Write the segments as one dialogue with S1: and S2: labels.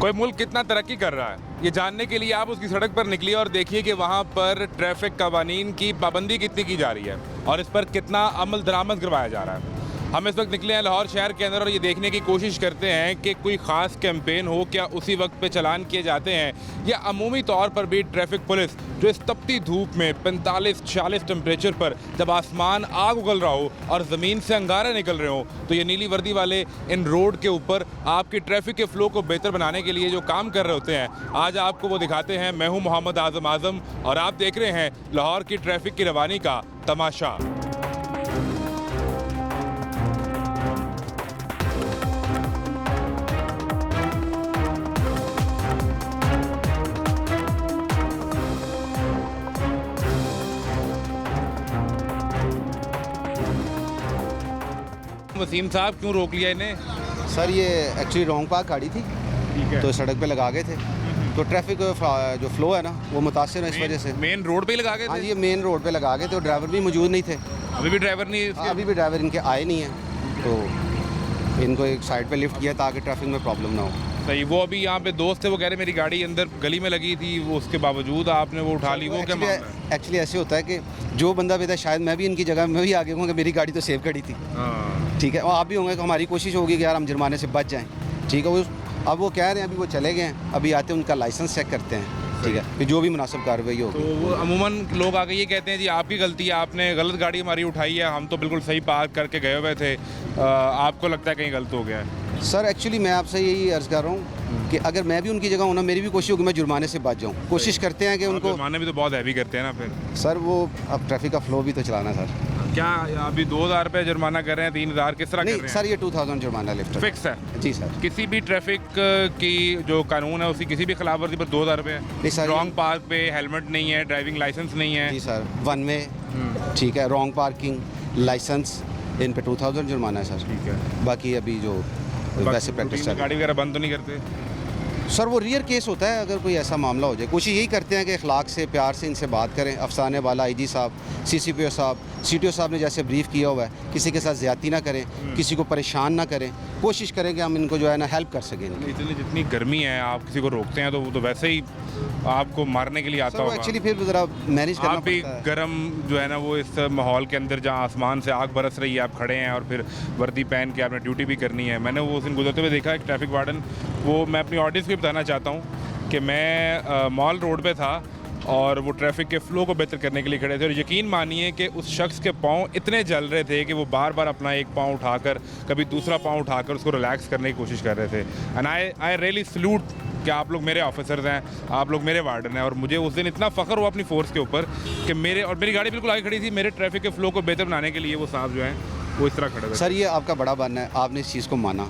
S1: कोई मुल्क कितना तरक्की कर रहा है ये जानने के लिए आप उसकी सड़क पर निकलिए और देखिए कि वहाँ पर ट्रैफिक कवानीन की पाबंदी कितनी की जा रही है और इस पर कितना अमल दरामद करवाया जा रहा है। हम इस वक्त निकले हैं लाहौर शहर के अंदर और ये देखने की कोशिश करते हैं कि कोई ख़ास कैंपेन हो, क्या उसी वक्त पे चालान किए जाते हैं या अमूमी तौर पर भी ट्रैफिक पुलिस जो इस तपती धूप में 45-46 टेम्परेचर पर जब आसमान आग उगल रहा हो और ज़मीन से अंगारे निकल रहे हो तो ये नीली वर्दी वाले इन रोड के ऊपर आपकी ट्रैफिक के फ़्लो को बेहतर बनाने के लिए जो काम कर रहे होते हैं, आज आपको वो दिखाते हैं। मैं हूँ मोहम्मद आज़म और आप देख रहे हैं लाहौर की ट्रैफिक की रवानी का तमाशा। वसीम साहब क्यों रोक लिया इन्हें?
S2: सर ये एक्चुअली रॉन्ग पार्क गाड़ी थी,
S1: ठीक है।
S2: तो सड़क पे लगा गए थे, तो ट्रैफिक जो फ्लो है ना वो मुतासिर है इस वजह से।
S1: मेन रोड पे ही लगा गए
S2: हाँ
S1: थे?
S2: जी, ये मेन रोड पे लगा गए थे और ड्राइवर भी मौजूद नहीं थे।
S1: अभी भी ड्राइवर नहीं
S2: हाँ, अभी भी ड्राइवर इनके आए नहीं हैं, तो इनको एक साइड पे लिफ्ट किया ताकि ट्रैफिक में प्रॉब्लम ना हो।
S1: सही। वो अभी यहाँ पे दोस्त थे, वो कह रहे मेरी गाड़ी अंदर गली में लगी थी, वो उसके बावजूद आपने वो उठा ली, वो क्या मामला है?
S2: एक्चुअली ऐसे होता है कि जो बंदा भी था, शायद मैं भी इनकी जगह मैं भी आगे हूँ कि मेरी गाड़ी तो सेफ खड़ी थी,
S1: हाँ।
S2: ठीक है, और आप भी होंगे कि हमारी कोशिश होगी कि यार हम जुर्माने से बच जाएँ, ठीक है। वो अब वो कह रहे हैं, अभी वो चले गए हैं, अभी आते हैं उनका लाइसेंस चेक करते हैं, ठीक है, फिर जो भी मुनासिब कार्रवाई होगी।
S1: तो वो अमूमन लोग आके ये कहते हैं जी आपकी गलती है, आपने गलत गाड़ी हमारी उठाई है, हम तो बिल्कुल सही पार्क करके गए हुए थे, आपको लगता है कहीं गलत हो गया है?
S2: सर एक्चुअली मैं आपसे यही अर्ज़ कर रहा हूँ कि अगर मैं भी उनकी जगह हूँ ना, मेरी भी कोशिश होगी मैं जुर्माने से बच जाऊँ। कोशिश करते हैं कि उनको,
S1: जुर्माने भी तो बहुत हैवी करते हैं ना फिर।
S2: सर वो अब ट्रैफिक का फ्लो भी तो चलाना है सर।
S1: क्या अभी 2000 रुपये जुर्माना कर रहे हैं, 3000 किस तरह कर
S2: नहीं
S1: रहे हैं?
S2: सर, ये 2000 जुर्माना लिफ्ट
S1: फिक्स है
S2: जी सर।
S1: किसी भी ट्रैफिक की जो कानून है उसकी किसी भी खिलाफ वर्जी पर 2000 रुपये
S2: नहीं सर,
S1: रॉन्ग पार्क पे हेलमेट नहीं है, ड्राइविंग लाइसेंस नहीं है।
S2: जी सर, वन वे, ठीक है, रॉन्ग पार्किंग, लाइसेंस, इन पे 2000 जुर्माना है सर।
S1: ठीक है।
S2: बाकी अभी जो वैसे प्रैक्टिस
S1: में गाड़ी वगैरह बंद तो नहीं करते?
S2: सर वो रेयर केस होता है, अगर कोई ऐसा मामला हो जाए कोशिश यही करते हैं कि अखलाक से प्यार से इनसे बात करें। अफसाने वाला आईजी साहब, सीसीपीओ साहब, सीटीओ साहब ने जैसे ब्रीफ किया हुआ है, किसी के साथ ज़्यादती ना करें, किसी को परेशान ना करें, कोशिश करें कि हम इनको जो है ना हेल्प कर सकें।
S1: इतनी जितनी गर्मी है, आप किसी को रोकते हैं तो वो तो वैसे ही आपको मारने के लिए आता
S2: सर वो
S1: होगा।
S2: एक्चुअली फिर ज़रा मैनेज करना
S1: आप भी
S2: पड़ता है।
S1: गर्म जो है ना वो इस माहौल के अंदर जहाँ आसमान से आग बरस रही है, आप खड़े हैं और फिर वर्दी पहन के आपने ड्यूटी भी करनी है। मैंने वो उस दिन गुजरते हुए देखा एक ट्रैफिक वार्डन, वो मैं अपनी ऑडियंस को भी बताना चाहता हूँ कि मैं मॉल रोड पे था और वो ट्रैफिक के फ़्लो को बेहतर करने के लिए खड़े थे और यकीन मानिए कि उस शख्स के पाँव इतने जल रहे थे कि वो बार बार अपना एक पाँव उठाकर कभी दूसरा पाँव उठाकर उसको रिलैक्स करने की कोशिश कर रहे थे। एंड आई रियली सल्यूट कि आप लोग मेरे ऑफिसर्स हैं, आप लोग मेरे वार्डन हैं और मुझे उस दिन इतना फ़ख्र हुआ अपनी फ़ोर्स के ऊपर कि मेरी गाड़ी बिल्कुल आगे खड़ी थी, मेरे ट्रैफिक के फ़्लो को बेहतर बनाने के लिए वो साहब जो हैं वो इस तरह खड़े थे।
S2: सर ये आपका बड़ा बनना है, आपने इस चीज़ को माना,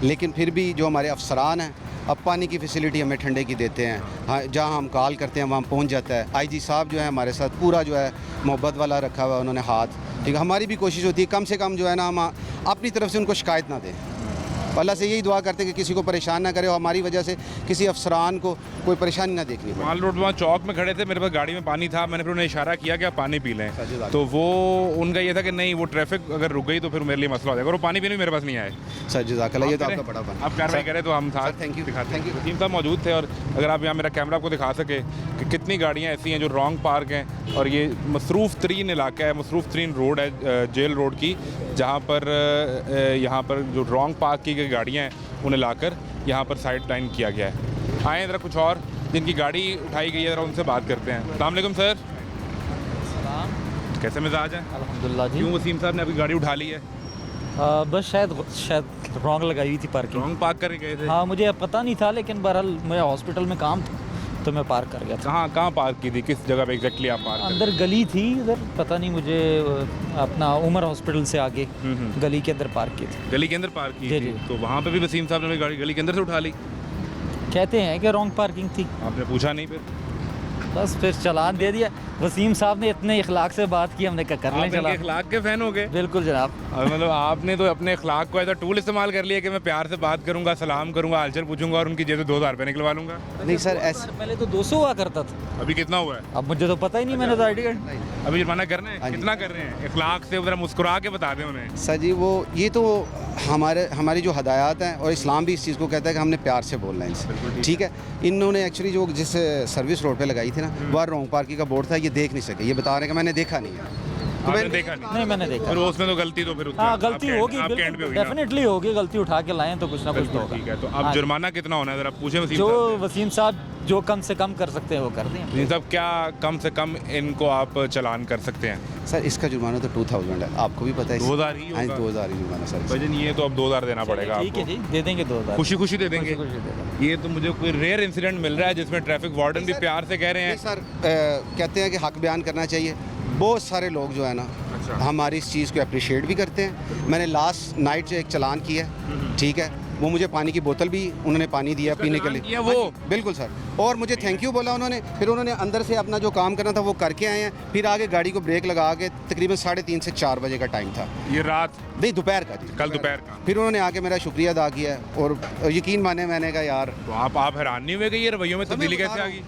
S2: लेकिन फिर भी जो हमारे अफसरान हैं अब पानी की फैसिलिटी हमें ठंडे की देते हैं, हाँ, जहाँ हम कॉल करते हैं वहाँ पहुँच जाता है। आईजी साहब जो है हमारे साथ पूरा जो है मोहब्बत वाला रखा हुआ है उन्होंने हाथ, ठीक है। हमारी भी कोशिश होती है कम से कम जो है ना हम अपनी तरफ से उनको शिकायत ना दें। अल्लाह से यही दुआ करते हैं कि किसी को परेशान ना करे और हमारी वजह से किसी अफसरान को कोई परेशानी ना देखनी पड़े।
S1: माल रोड वहाँ चौक में खड़े थे, मेरे पास गाड़ी में पानी था, मैंने फिर उन्हें इशारा किया कि आप पानी पी लें, तो वो उनका ये था कि नहीं वो ट्रैफिक अगर रुक गई तो फिर मेरे लिए मसला हो जाएगा और वो पानी पीने भी मेरे पास नहीं आए।
S2: सर जज़ाकल्लाह, ये तो आपका बड़ा बन।
S1: आप कार्रवाई करें तो हम था
S2: थैंक यू,
S1: दिखाते
S2: थैंक यू।
S1: वसीम साहब मौजूद थे और अगर आप यहाँ मेरा कैमरा आपको दिखा सके कि कितनी गाड़ियाँ ऐसी हैं जो रॉन्ग पार्क हैं और ये मसरूफ़ तरीन इलाका है, मसरूफ़ तरीन रोड है जेल रोड की, जहाँ पर यहाँ पर जो रॉन्ग पार्क की गई गाड़ियाँ हैं उन्हें लाकर यहाँ पर साइड लाइन किया गया है। आए ज़रा कुछ और जिनकी गाड़ी उठाई गई है ज़रा उनसे बात करते हैं। अस्सलाम वालेकुम सर। कैसे मिजाज हैं?
S3: अल्हम्दुलिल्लाह जी।
S1: क्यों वसीम साहब ने आपकी गाड़ी उठा ली है?
S3: बस शायद रॉन्ग लगाई हुई थी पार्किंग।
S1: रॉन्ग पार्क करके गए थे?
S3: हाँ मुझे पता नहीं था, लेकिन बहरहाल मैं हॉस्पिटल में काम था तो मैं पार्क कर गया था।
S1: कहाँ पार्क की थी, किस जगह पे एग्जैक्टली आप पार्क?
S3: अंदर गली थी इधर, पता नहीं मुझे, अपना उमर हॉस्पिटल से आगे गली के अंदर पार्क की थी।
S1: गली के अंदर पार्क की
S3: जी,
S1: थी?
S3: जी।
S1: तो वहाँ पे भी वसीम साहब ने अपनी गाड़ी गली के अंदर से उठा ली?
S3: कहते हैं कि रॉन्ग पार्किंग थी।
S1: आपने पूछा नहीं फिर?
S3: बस फिर चालान दे दिया। वसीम साहब ने इतने इखलाक से बात की, हमने कहा कर
S1: आप
S3: लें
S1: इनके
S3: चालान।
S1: इखलाक के फैन हो गए?
S3: बिल्कुल जनाब।
S1: और मतलब आपने तो अपने इखलाक को ऐसा टूल इस्तेमाल कर लिया कि मैं प्यार से बात करूंगा, सलाम करूंगा, हालचाल पूछूंगा और उनकी जेब से 2000 रुपये निकलवा लूंगा।
S2: नहीं सर ऐसे
S3: पहले तो 200 हुआ करता था,
S1: अभी कितना हुआ है?
S3: अब मुझे तो पता ही नहीं, मैंने तो आई डी कार्ड।
S1: अभी जुर्माना कर रहे हैं?
S2: हाँ जी।
S1: कितना कर रहे हैं? इखलाक से जरा मुस्कुरा के बता दें उन्हें।
S2: सर जी वो ये तो हमारी जो हदायत हैं, और इस्लाम भी इस चीज़ को कहता है कि हमने प्यार से बोलना है इनसे, ठीक है। इन्होंने एक्चुअली जो जिस सर्विस रोड पे लगाई थी ना, वह रॉन्ग पार्किंग का बोर्ड था, ये देख नहीं सके, ये बता रहे हैं कि मैंने देखा नहीं है। तो
S1: आपने
S2: मैंने
S1: देखा नहीं?
S3: नहीं मैंने देखा।
S1: फिर वो उसमें तो गलती तो फिर
S3: हाँ गलती होगी,
S1: आपके एंड पे होगी ना?
S3: डेफिनेटली होगी, गलती उठा के लाएं तो कुछ ना कुछ तो होगा।
S1: ठीक है, तो अब
S3: हाँ,
S1: जुर्माना कितना होना है जरा पूछे वसीम
S3: जो
S1: साहब
S3: वसीम साहब जो कम से कम कर सकते हैं वो कर दें।
S1: से। वसीम साहब क्या कम से कम इनको आप चालान कर सकते हैं?
S2: सर इसका जुर्माना तो 2000 है, आपको भी पता है।
S1: 2000 ही
S2: हाँ,
S1: होगा?
S2: 2000 ही जुर्माना सर।
S1: भजन ये तो अब 2000 देना पड़ेगा
S3: ठीक है
S1: आपको।
S3: जी, दे देंगे 2000।
S1: खुशी खुशी दे देंगे।
S3: खुशी दे देंगे।
S1: ये तो मुझे कोई रेयर इंसिडेंट मिल रहा है जिसमें ट्रैफिक वार्डन भी प्यार से कह रहे
S2: नहीं
S1: हैं।
S2: सर, कहते हैं कि हक बयान करना चाहिए। बहुत सारे लोग जो है ना हमारी इस चीज़ को अप्रिशिएट भी करते हैं। मैंने लास्ट नाइट जो एक चालान किया, ठीक है, वो मुझे पानी की बोतल भी उन्होंने पानी दिया पीने के लिए।
S1: किया वो?
S2: हाँ जी, बिल्कुल सर। और मुझे थैंक यू बोला उन्होंने। फिर उन्होंने अंदर से अपना जो काम करना था वो करके आए हैं। फिर आगे गाड़ी को ब्रेक लगा के तकरीबन 3:30 से 4 बजे का टाइम था।
S1: ये रात
S2: नहीं, दोपहर का जी,
S1: कल दोपहर का।
S2: फिर उन्होंने आके मेरा शुक्रिया अदा किया है, और यकीन माने मैंने कहा यार
S1: तो आप हैरान नहीं हुए कि ये रवैयों में तब्दीली कैसे आ गई?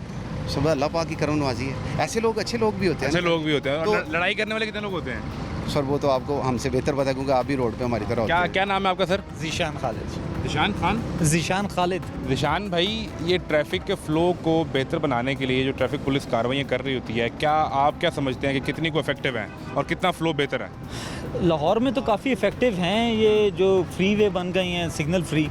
S2: सुबह अल्लाह पाक की करम नवाजी है। ऐसे लोग अच्छे लोग भी होते हैं
S1: ऐसे
S2: ना।
S1: लोग भी होते हैं। और
S2: तो-
S1: लड़ाई करने वाले कितने लोग होते हैं?
S2: सर वो तो आपको हमसे बेहतर पता है, क्योंकि आप भी रोड पे हमारी तरह होते
S1: क्या
S2: हैं।
S1: क्या नाम है आपका सर?
S3: जीशान खालिद।
S1: निशान खान।
S3: जीशान खालिद।
S1: निशान भाई, ये ट्रैफिक के फ़्लो को बेहतर बनाने के लिए जो ट्रैफिक पुलिस कार्रवाइयाँ कर रही होती है, क्या आप क्या समझते हैं कि कितनी को इफेक्टिव हैं और कितना फ़्लो बेहतर है?
S3: लाहौर में तो काफ़ी इफ़ेक्टिव हैं। ये जो फ्री वे बन गई हैं, सिग्नल फ्री,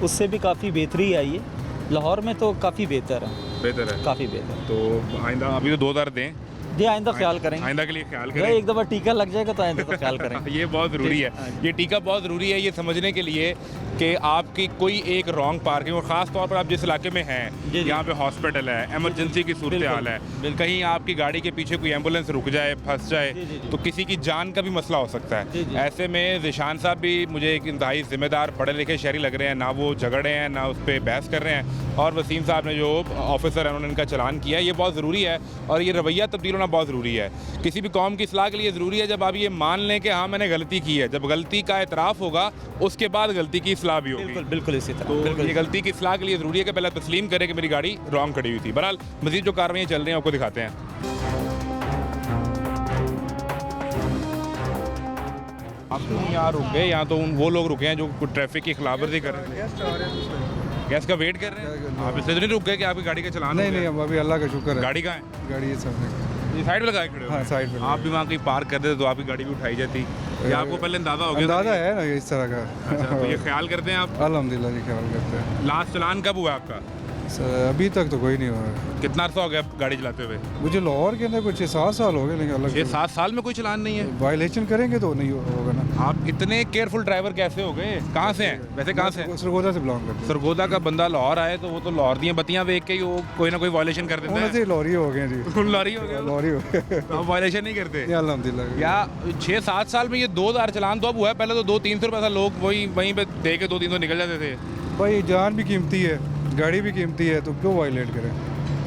S3: उससे भी काफ़ी बेहतरी आई है। लाहौर में तो काफ़ी बेहतर है,
S1: बेहतर है।
S3: काफ़ी बेहतर।
S1: तो आइंदा अभी तो 2000 दें,
S3: जी आइंदा ख्याल करेंगे।
S1: आइंदा के लिए ख्याल
S3: अगर
S1: करें।
S3: एक दफ़ा टीका लग जाएगा तो आइंदा तो ख्याल करेंगे।
S1: ये बहुत ज़रूरी है। ये टीका बहुत ज़रूरी है ये समझने के लिए कि आपकी कोई एक रॉन्ग पार्किंग, और ख़ास तौर पर आप जिस इलाके में हैं,
S3: जी, जी।
S1: यहाँ पे हॉस्पिटल है, इमरजेंसी की सूरत हाल है,
S3: बिल्कुल।
S1: कहीं आपकी गाड़ी के पीछे कोई एम्बुलेंस रुक जाए, फंस जाए,
S3: जी, जी, जी।
S1: तो किसी की जान का भी मसला हो सकता
S3: जी,
S1: है।
S3: जी।
S1: ऐसे में ज़िशान साहब भी मुझे एक इंतहाई ज़िम्मेदार पढ़े लिखे शहरी लग रहे हैं। ना वो झगड़े हैं, ना उस पर बहस कर रहे हैं। और वसीम साहब ने जो ऑफिसर है उन्होंने इनका चालान किया है, ये बहुत ज़रूरी है। और ये रवैया तब्दील होना बहुत ज़रूरी है। किसी भी कौम की इस्लाह के लिए ज़रूरी है जब आप ये मान लें कि हाँ मैंने गलती की है। जब गलती का एतराफ़ होगा उसके बाद गलती की इस्लाह भी होगी।
S3: बिल्कुल बिल्कुल इसी तरह।
S1: तो
S3: बिल्कुल
S1: ये गलती की इस्लाह के लिए ज़रूरी है कि पहले तस्लीम करें कि मेरी गाड़ी रॉन्ग खड़ी हुई थी। बहरहाल मज़ीद जो कार्रवाई चल रही हैं आपको दिखाते हैं। आप तो यहाँ रुक गए, यहाँ तो वो लोग रुके हैं जो ट्रैफिक की खिलाफवर्जी कर रहे हैं। गैस का वेट कर रहे हैं। आप इसलिए तो नहीं रुक गए कि आपकी गाड़ी का चलान हो
S4: नहीं
S1: गया?
S4: नहीं, अब अभी अल्लाह का शुक्र है।
S1: गाड़ी कहाँ है?
S4: गाड़ी ये सामने।
S1: ये साइड पे लगा के खड़े हो?
S4: हाँ, साइड पे
S1: आप भी वहाँ कहीं पार्क कर देते तो आपकी गाड़ी भी उठाई जाती। या आपको पहले अंदाजा हो गया था?
S4: अंदाजा है ना ये इस तरह का।
S1: अच्छा, तो ये ख्याल करते हैं आप?
S4: अल्हम्दुलिल्लाह जी ख्याल करते हैं।
S1: लास्ट चलान कब हुआ आपका?
S4: अभी तक तो कोई नहीं हुआ है।
S1: कितना अर्सा हो गया गाड़ी चलाते हुए?
S4: मुझे लाहौर के अंदर कुछ 6-7 साल हो गए, लेकिन अलग
S1: 6-7 साल में कोई चलान नहीं है?
S4: वायलेशन करेंगे तो नहीं होगा ना।
S1: आप इतने केयरफुल ड्राइवर कैसे हो गए? कहाँ से हैं वैसे? कहाँ से हैं?
S4: सरगोदा से बिलोंग करते हैं।
S1: सरगोदा का बंदा लाहौर आए तो वो तो लाहौर दी बत्तियां देख के ही वो कोई ना कोई वायलेशन कर देता
S4: उन्हें से
S1: है।
S4: लॉरी हो गए जी।
S1: लॉरी हो गया वो।
S4: लॉरी हो गए।
S1: तो आप वायलेशन नहीं करते?
S4: अल्हम्दुलिल्लाह।
S1: या 6-7 साल में ये 2000 चलान तो अब हुआ है। पहले तो 200-300 रुपये लोग वहीं पे दे के 200-300 निकल जाते थे।
S4: भाई जान भी कीमती है, गाड़ी भी कीमती है, तो क्यों वायलेट करें।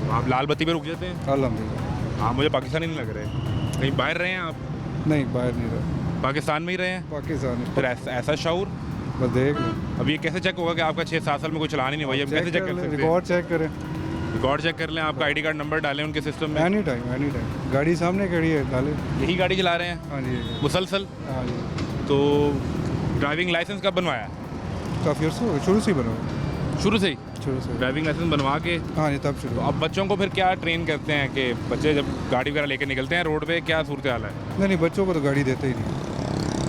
S1: तो आप लाल बत्ती पे रुक जाते हैं।
S4: अल्हम्दुलिल्लाह।
S1: आप मुझे पाकिस्तानी नहीं लग रहे। कहीं बाहर रहे हैं आप?
S4: नहीं बाहर नहीं रहा,
S1: पाकिस्तान में ही रहे हैं?
S4: पाकिस्तान।
S1: फिर ऐसा शऊर?
S4: बस देख लो,
S1: अब ये कैसे चेक होगा कि आपका 6-7 साल में कोई चलान ही नहीं हुआ? ये कैसे चेक कर सकते हैं?
S4: रिकॉर्ड चेक करें।
S1: रिकॉर्ड चेक कर लें, आपका आईडी कार्ड नंबर डालें उनके सिस्टम में।
S4: एनी टाइम गाड़ी सामने खड़ी है, डाले।
S1: यही गाड़ी चला रहे हैं
S4: हाँ जी
S1: मुसलसल?
S4: हाँ जी।
S1: तो ड्राइविंग लाइसेंस कब बनवाया?
S4: काफ़ी अर्सा हो गया, शुरू से ही बना,
S1: शुरू से ही
S4: शुरू से।
S1: ड्राइविंग लाइसेंस बनवा के?
S4: हाँ जी तब शुरू।
S1: तो अब बच्चों को फिर क्या ट्रेन करते हैं कि बच्चे जब गाड़ी वगैरह लेके निकलते हैं रोड पे, क्या सूरत हाल है?
S4: नहीं बच्चों को तो गाड़ी देते ही नहीं।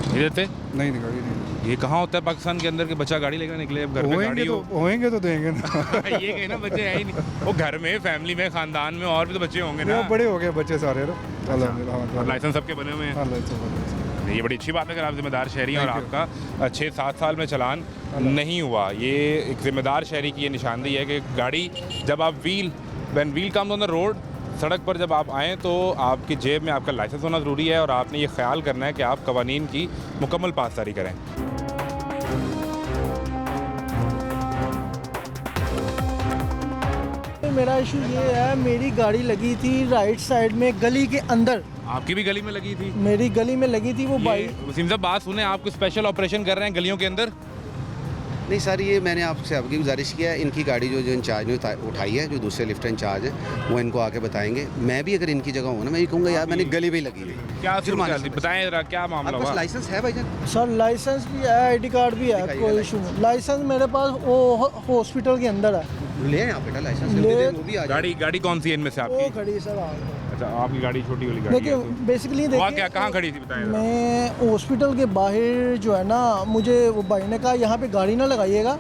S1: नहीं देते?
S4: नहीं गाड़ी नहीं।
S1: ये कहाँ होता है पाकिस्तान के अंदर कि बच्चा गाड़ी लेकर निकले? अब घर में गाड़ी हो।
S4: होएंगे तो देंगे ना।
S1: ये कहीं ना बच्चे है ही नहीं। वो घर में, फैमिली में, खानदान में और भी तो बच्चे होंगे ना।
S4: वो बड़े हो गए बच्चे सारे ना। अल्हम्दुलिल्लाह।
S1: और लाइसेंस सबके बने हुए हैं? ये बड़ी अच्छी बात है अगर आप जिम्मेदार शहरी हैं और आपका 6-7 साल में चालान नहीं हुआ। ये एक जिम्मेदार शहरी की ये निशानदेही है कि गाड़ी जब आप when wheel comes on the road, सड़क पर जब आप आएँ तो आपकी जेब में आपका लाइसेंस होना ज़रूरी है और आपने ये ख्याल करना है कि आप कवानीन की मुकम्मल पासदारी करें।
S5: मेरा इशू ये है, मेरी गाड़ी लगी थी राइट साइड में गली के अंदर।
S1: आपकी भी गली में लगी थी?
S5: मेरी गली में लगी थी वो बाइक।
S1: वसीम साहब बात सुने, आप कुछ स्पेशल ऑपरेशन कर रहे हैं गलियों के अंदर?
S2: नहीं सर, ये मैंने आपसे आपकी गुजारिश किया है, इनकी गाड़ी जो इंचार्ज ने उठाई है, जो दूसरे लिफ्ट इंचार्ज है, वो इनको आके बताएंगे। मैं भी अगर इनकी जगह हूँ ना, मैं ये कहूँगा यार मैंने गली में लगी हुई।
S1: क्या
S2: जुर्माना
S1: बताएं जरा, क्या मामला
S2: आपके पास
S1: हुआ?
S2: लाइसेंस है भाईजान?
S5: सर लाइसेंस भी है, आईडी कार्ड भी है,
S2: दिखाइए
S5: कोई इशू नहीं। लाइसेंस मेरे पास वो हॉस्पिटल के अंदर है,
S2: ले आए आप बेटा लाइसेंस,
S5: ले-
S2: वो भी आ जाए।
S1: गाड़ी कौन सी है इनमें से
S5: वो
S1: आपकी?
S5: खड़ी है सर आगे।
S1: अच्छा, आपकी गाड़ी छोटी वाली गाड़ी है
S5: देखिए
S1: तो।
S5: बेसिकली
S1: हुआ
S5: देखिए
S1: क्या, कहाँ खड़ी थी बताएं जरा।
S5: मैं हॉस्पिटल के बाहर जो है ना, मुझे वो भाई ने कहा यहाँ पे गाड़ी ना लगाइएगा,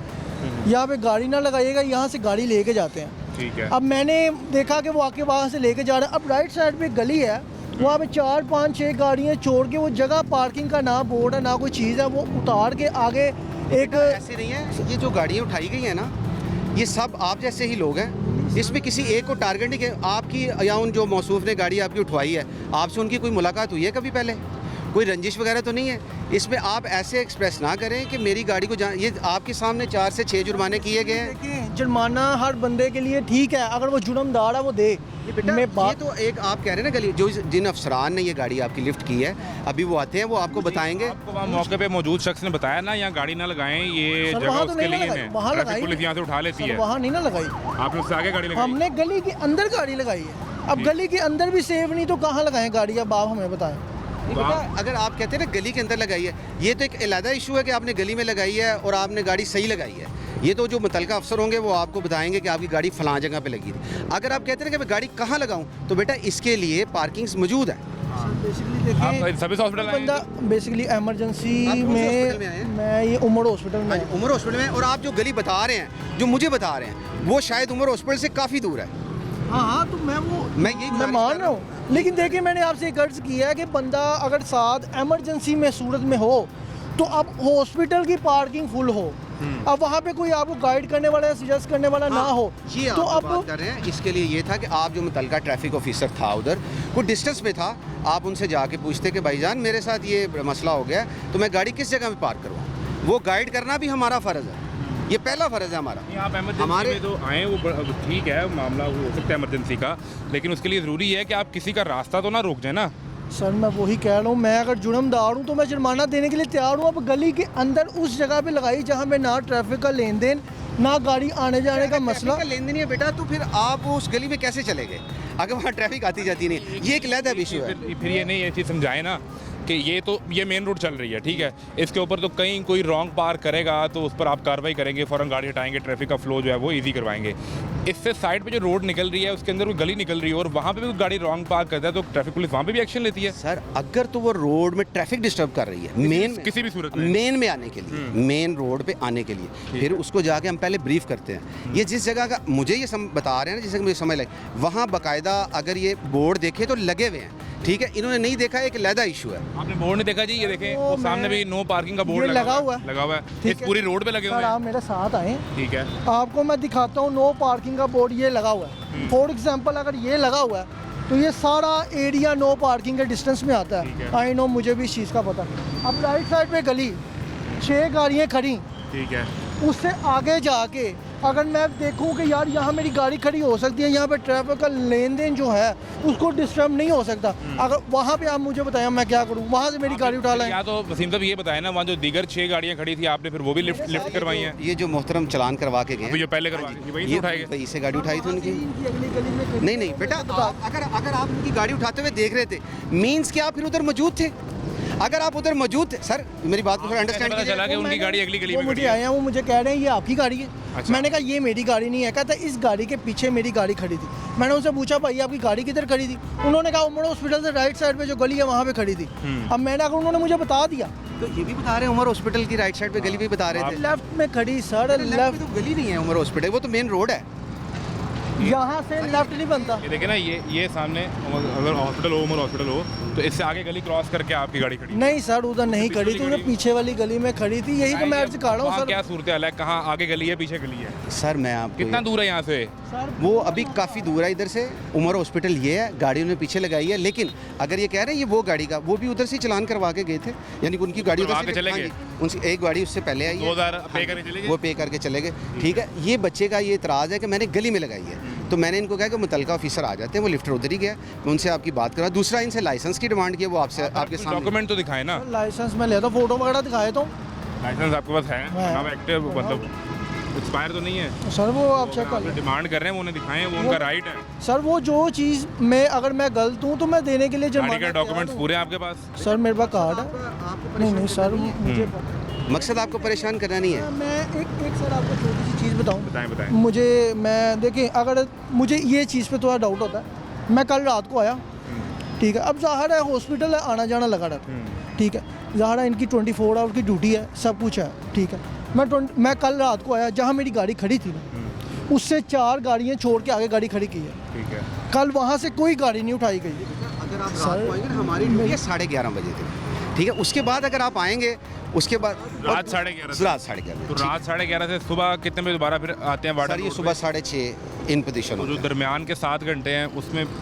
S5: यहाँ पे गाड़ी ना लगाइएगा, यहाँ से गाड़ी लेके जाते हैं।
S1: ठीक है।
S5: अब मैंने देखा कि वो आके वहाँ से लेके जा रहे हैं। अब राइट साइड पे गली है, वहाँ पे 4 5 6 गाड़ियाँ छोड़ के वो जगह पार्किंग का ना बोर्ड है ना कोई चीज़ है, वो उतार के आगे एक
S2: ऐसे नहीं है, ये जो गाड़ियाँ उठाई गई हैं ना, ये सब आप जैसे ही लोग हैं। इसमें किसी एक को टारगेट नहीं किया। आपकी या उन जो मौसूफ ने गाड़ी आपकी उठवाई है, आपसे उनकी कोई मुलाकात हुई है कभी पहले? कोई रंजिश वगैरह तो नहीं है इसमें? आप ऐसे एक्सप्रेस ना करें कि मेरी गाड़ी को ये आपके सामने 4 से 6 जुर्माने किए गए हैं।
S5: देखिए जुर्माना हर बंदे के लिए ठीक है, अगर वो जुर्मदार है वो दे।
S2: बेटा
S5: मैं
S2: ये
S5: बात
S2: तो एक आप कह रहे हैं ना गली, जो जिन अफसरान ने ये गाड़ी आपकी लिफ्ट की है, अभी वो आते हैं, वो आपको बताएंगे।
S1: आपको वहाँ मौके पे मौजूद शख्स ने बताया ना, यहाँ गाड़ी ना लगाएं, ये
S5: सर,
S1: जगह
S5: वहाँ तो
S1: उसके
S5: नहीं
S1: लिए
S5: लगाई,
S1: है।
S5: वहाँ
S1: ट्रैफिक
S5: लगाई
S1: पुलिस यहाँ से उठा लेती
S5: सर,
S1: है।
S5: वहाँ नहीं ना लगाई,
S1: आपने उससे आगे गाड़ी लगाई?
S5: हमने गली के अंदर गाड़ी लगाई है। अब गली के अंदर भी सेफ नहीं तो कहाँ लगाएं गाड़ी? अब आप हमें बताएं।
S2: नहीं बेटा, अगर आप कहते हैं ना गली के अंदर लगाई है, ये तो एक अलग इशू है कि आपने गली में लगाई है और आपने गाड़ी सही लगाई है। ये तो जो मुतलका अफसर होंगे वो आपको बताएंगे कि आपकी गाड़ी फलां जगह पे लगी थी। अगर आप कहते हैं कि मैं गाड़ी कहाँ लगाऊं, तो बेटा इसके लिए पार्किंग्स मौजूद है।
S5: बेसिकली
S1: आप
S5: देखिए
S1: सर्विस हॉस्पिटल आए
S5: बंदा बेसिकली इमरजेंसी
S2: आप कौन से हॉस्पिटल में आए हैं?
S5: मैं ये उमर हॉस्पिटल में
S2: हाँ जी, उमर हॉस्पिटल में। और आप जो गली बता रहे हैं, जो मुझे बता रहे हैं, वो शायद उमर हॉस्पिटल से काफ़ी दूर है।
S5: हाँ तो मैं
S2: यही गुजारिश
S5: मान
S2: कर
S5: रहा हूँ, लेकिन देखिए मैंने आपसे एक अर्ज किया है कि बंदा अगर साथ इमरजेंसी में सूरत में हो तो अब हॉस्पिटल की पार्किंग फुल हो, अब वहाँ पे कोई आपको गाइड करने वाला या सजेस्ट करने वाला ना हो,
S2: ये
S5: तो
S2: आप
S5: अब
S2: बात कर रहे हैं। इसके लिए ये था कि आप जो मुतलका ट्रैफिक ऑफिसर था उधर, कुछ डिस्टेंस पे था, आप उनसे जाके पूछते कि भाईजान मेरे साथ ये मसला हो गया है, तो मैं गाड़ी किस जगह पे पार्क करवाऊँ? वो गाइड करना भी हमारा फ़र्ज़ है, ये पहला फ़र्ज़ है हमारा।
S1: आप इमरजेंसी
S2: हमारे-
S1: में तो आए, वो ठीक है, मामला वो हो सकता है इमरजेंसी का, लेकिन उसके लिए ज़रूरी है कि आप किसी का रास्ता तो ना रोक जाए ना।
S5: सर मैं वही कह रहा हूँ, मैं अगर जुर्मदार हूँ तो मैं जुर्माना देने के लिए तैयार हूँ। अब गली के अंदर उस जगह पे लगाई जहाँ पे ना ट्रैफिक का लेन देन, ना गाड़ी आने जाने का मसला।
S2: लेन देन है बेटा, तो फिर आप उस गली में कैसे चले गए अगर वहाँ ट्रैफिक आती जाती नहीं? ये एक अलग इशू है।
S1: फिर ये नहीं, ये चीज़ समझाए ना कि ये मेन रोड चल रही है, ठीक है, इसके ऊपर तो कहीं कोई रॉन्ग पार्क करेगा तो उस पर आप कार्रवाई करेंगे, फ़ौरन गाड़ी हटाएंगे, ट्रैफिक का फ्लो जो है वो इजी करवाएंगे। इससे साइड पे जो रोड निकल रही है उसके अंदर कोई गली निकल रही है और वहाँ पे भी कोई गाड़ी रॉन्ग पार्क करता है तो ट्रैफिक पुलिस वहाँ पे भी एक्शन लेती है।
S2: सर अगर तो वो रोड में ट्रैफिक डिस्टर्ब कर रही है, मेन
S1: किसी भी सूरत में।
S2: मेन में आने के लिए, मेन रोड पे आने के लिए, फिर उसको जाके हम पहले ब्रीफ करते हैं। ये जिस जगह का मुझे ये बता रहे हैं ना, जिसे मुझे समझ लगे, वहाँ बाकायदा अगर ये बोर्ड देखे तो लगे हुए हैं, ठीक है, इन्होंने नहीं देखा, एक अलग इशू है।
S1: आपने बोर्ड नहीं देखा जी? ये देखें,
S5: वो
S1: वो सामने भी नो पार्किंग का बोर्ड
S5: ये लगा हुआ है।
S1: लगा हुआ है,
S5: ठीक
S1: इस
S5: है।
S1: पूरी रोड पे लगे हुए
S5: सर आप
S1: हैं।
S5: मेरे साथ आए,
S1: ठीक है,
S5: आपको मैं दिखाता हूँ, नो पार्किंग का बोर्ड ये लगा हुआ है। फॉर एग्जांपल अगर ये लगा हुआ है तो ये सारा एरिया नो पार्किंग के डिस्टेंस में आता
S1: ठीक
S5: है।
S1: है।
S5: आई नो, मुझे भी इस चीज़ का पता है। अब राइट साइड पे गली, 6 गाड़ियाँ खड़ी,
S1: ठीक है।
S5: उससे आगे जाके अगर मैं देखूं कि यार यहाँ मेरी गाड़ी खड़ी हो सकती है, यहाँ पे ट्रैफिक का लेन देन जो है उसको डिस्टर्ब नहीं हो सकता, अगर वहाँ पे आप मुझे बताएं मैं क्या करूँ? वहाँ से मेरी गाड़ी उठा लाएं।
S1: या तो वसीम साहब ये बताया ना, वहाँ जो दीगर 6 गाड़ियाँ खड़ी थी आपने फिर वो भी लिफ्ट करवाई हैं?
S2: ये जो मोहतरम चलान करवा के गए,
S1: अभी जो पहले करवा दी, वहीं से उठाएंगे?
S2: वहीं से गाड़ी उठाई थी उनकी।
S5: इनकी अगली गली में खड़ी-
S2: नहीं बेटा, अगर आप उनकी गाड़ी उठाते हुए देख रहे थे, मीन्स कि आप फिर उधर मौजूद थे। अगर आप उधर मौजूद थे, सर मेरी बात को थोड़ा अंडरस्टैंड
S1: पता चला
S2: कीजिए।
S1: कि उनकी गाड़ी अगली गली
S5: वो
S1: में
S5: मुझे
S1: खड़ी है।
S5: आए हैं, वो मुझे कह रहे हैं ये आपकी गाड़ी है।
S1: अच्छा।
S5: मैंने कहा ये मेरी गाड़ी नहीं है। कहता इस गाड़ी के पीछे मेरी गाड़ी खड़ी थी। मैंने उनसे पूछा भाई आपकी गाड़ी किधर खड़ी थी? उन्होंने कहा उमर हॉस्पिटल से राइट साइड पे जो गली है वहाँ पे खड़ी थी। अब मैंने अगर उन्होंने मुझे बता दिया,
S2: तो ये भी बता रहे हैं उमर हॉस्पिटल की राइट साइड पे गली भी बता रहे थे।
S5: लेफ्ट में खड़ी सर,
S2: लेफ्ट
S5: लेफ्ट
S2: में तो गली नहीं है उमर हॉस्पिटल, वो तो मेन रोड है।
S5: यहाँ से लेफ्ट नहीं बनता।
S1: ये देखिए ना, ये सामने अगर हॉस्पिटल हो, उमर हॉस्पिटल हो, तो इससे आगे गली क्रॉस करके आपकी गाड़ी खड़ी है।
S5: नहीं सर उधर नहीं
S1: पीछे
S5: खड़ी थी,
S1: वाली
S5: उधर
S1: गली-
S5: पीछे वाली गली में खड़ी थी। यही तो मैं आपसे कह रहा हूँ
S1: वहाँ
S5: सर।
S1: क्या सूरत हाल है, कहाँ आगे गली है पीछे गली है,
S2: सर मैं आपको
S1: कितना दूर है यहाँ से?
S5: सर
S2: वो अभी काफ़ी दूर है इधर से। उमर हॉस्पिटल ये है, गाड़ी उन्होंने पीछे लगाई है, लेकिन अगर ये कह रहे हैं ये वो गाड़ी का, वो भी उधर से चलान करवा के गए थे, यानी कि उनकी गाड़ी
S1: करवा
S2: उधर
S1: के
S2: से
S1: चले
S2: हाँ
S1: गए?
S2: जी, उनसे एक गाड़ी उससे पहले आई है।
S1: 2000 पे करके चले गए?
S2: वो पे करके चले गए, ठीक है। ये बच्चे का ये इतराज़ है कि मैंने गली में लगाई है, तो मैंने इनको कहा कि मुतलका ऑफिसर आ जाते हैं, वो लिफ्ट उधर ही गया, मैं उनसे आपकी बात करा। दूसरा इनसे लाइसेंस की डिमांड की, वो आपसे आपके सामने।
S1: डॉक्यूमेंट तो दिखाए ना।
S5: लाइसेंस में लेता, फोटो वगैरह दिखाए तो
S1: लाइसेंस आपके पास है?
S5: है।
S1: नाम एक्टिव मतलब एक्सपायर तो नहीं है?
S5: सर वो आप चेक कर
S1: आप
S5: लें
S1: डिमांड कर रहे हैं, वो उन्हें दिखाएं, वो उनका राइट है।
S5: सर, वो जो चीज़ में अगर मैं गलत हूँ तो मैं देने के लिए
S1: गाड़ी
S5: जुर्माना
S1: के डॉक्यूमेंट्स पूरे हैं आपके पास?
S5: सर मेरे पास कार्ड है। नहीं नहीं सर, मुझे
S2: मकसद आपको परेशान करना नहीं है।
S5: मैं एक सर आपको छोटी सी चीज़ बताऊँ।
S1: बताएं बताएं।
S5: मुझे मैं देखिए, अगर मुझे ये चीज़ पे थोड़ा डाउट होता है, मैं कल रात को आया, ठीक है, अब ज़ाहिर है हॉस्पिटल है, आना जाना लगा रहता है, ठीक है, ज़ाहिर है इनकी 24 आवर की ड्यूटी है, सब कुछ है, ठीक है। मैं कल रात को आया, जहाँ मेरी गाड़ी खड़ी थी ना, उससे 4 गाड़ियाँ छोड़ के आगे गाड़ी खड़ी की है।
S1: ठीक है।
S5: कल वहाँ से कोई गाड़ी नहीं उठाई गई।
S2: अगर आप रात को आएंगे ना, हमारी ड्यूटी है 11:30 बजे तक, ठीक है। उसके बाद अगर आप आएंगे, उसके बाद
S1: रात 11:30
S2: रात 11:30
S1: तो रात 11:30 से सुबह कितने बजे दोबारा फिर आते हैं
S2: सर
S1: वार्डन?
S2: ये सुबह 6:30 इन पोजीशन
S1: तो जो दरमियान के 7 घंटे हैं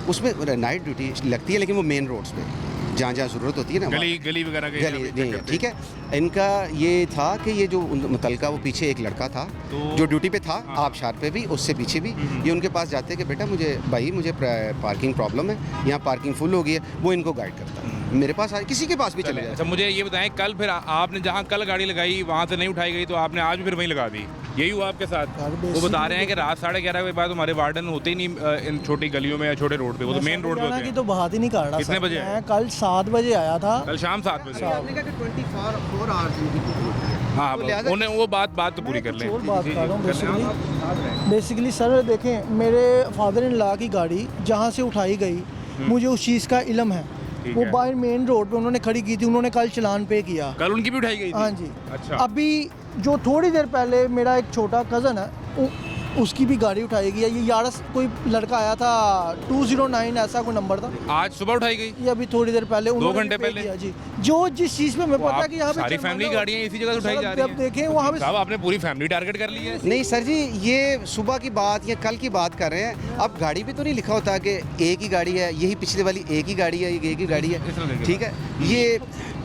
S2: उसमें नाइट ड्यूटी लगती है, लेकिन वो मेन रोड्स पे जहाँ जहाँ ज़रूरत होती है ना,
S1: गली वगैरह के
S2: गली नहीं, ठीक है। इनका ये था कि ये जो मुतलका वो पीछे एक लड़का था जो ड्यूटी पे था, आबशार पे भी, उससे पीछे भी, ये उनके पास जाते कि बेटा मुझे पार्किंग प्रॉब्लम है, यहाँ पार्किंग फुल हो गई है, वो इनको गाइड करता है। मेरे पास किसी के पास भी चले जाए।
S1: अच्छा मुझे ये बताएं, कल फिर आपने जहाँ कल गाड़ी लगाई वहाँ से नहीं उठाई गई, तो आपने आज भी फिर वहीं लगा दी, यही हुआ आपके साथ? वो बता रहे हैं कि रात 11:30 के बाद हमारे वार्डन होते ही नहीं इन छोटी गलियों में या छोटे रोड पे, वो तो मेन रोड पे होते
S5: की
S1: हैं।
S5: तो बात ही नहीं कर रहा।
S1: कितने बजे?
S5: मैं कल 7 बजे आया था।
S1: कल शाम 7 बजे?
S2: हाँ,
S1: हाँ, उन्हें वो बात तो पूरी कर लें।
S5: और बात कर रहा हूँ बेसिकली सर, देखें मेरे फादर इन लॉ की गाड़ी जहाँ से उठाई गई, मुझे उस चीज़ का इल्म है।
S1: ठीक
S5: वो
S1: है।
S5: बाहर मेन रोड पे उन्होंने खड़ी की थी, उन्होंने कल चलान पे किया।
S1: कल उनकी भी उठाई गई थी?
S5: हाँ जी।
S1: अच्छा।
S5: अभी जो थोड़ी देर पहले मेरा एक छोटा कज़न है, उसकी भी गाड़ी उठाई गई है। ये यारस कोई लड़का आया था, 209 ऐसा कोई नंबर था,
S1: आज सुबह उठाई गई?
S5: ये अभी थोड़ी देर पहले
S1: 2 घंटे
S5: पे
S1: पहले?
S5: किया जी। जो जिस चीज़ पे मैं
S1: तो
S5: पता है
S1: आप
S5: कि यहाँ पे
S1: सारी
S5: जुर्माना
S1: फैमिली
S5: हो-
S1: गाड़ियाँ इसी जगह से उठाई
S5: सर,
S1: जा रही
S5: अब
S1: हैं?
S5: देखें वहाँ पे
S1: साहब आपने पूरी फैमिली टारगेट कर ली है?
S2: नहीं सर जी, ये सुबह की बात या कल की बात कर रहे हैं। अब गाड़ी पे तो नहीं लिखा होता कि एक ही गाड़ी है, यही पिछले वाली एक ही गाड़ी है, एक ही गाड़ी है,
S1: इस तरह से
S2: ठीक है।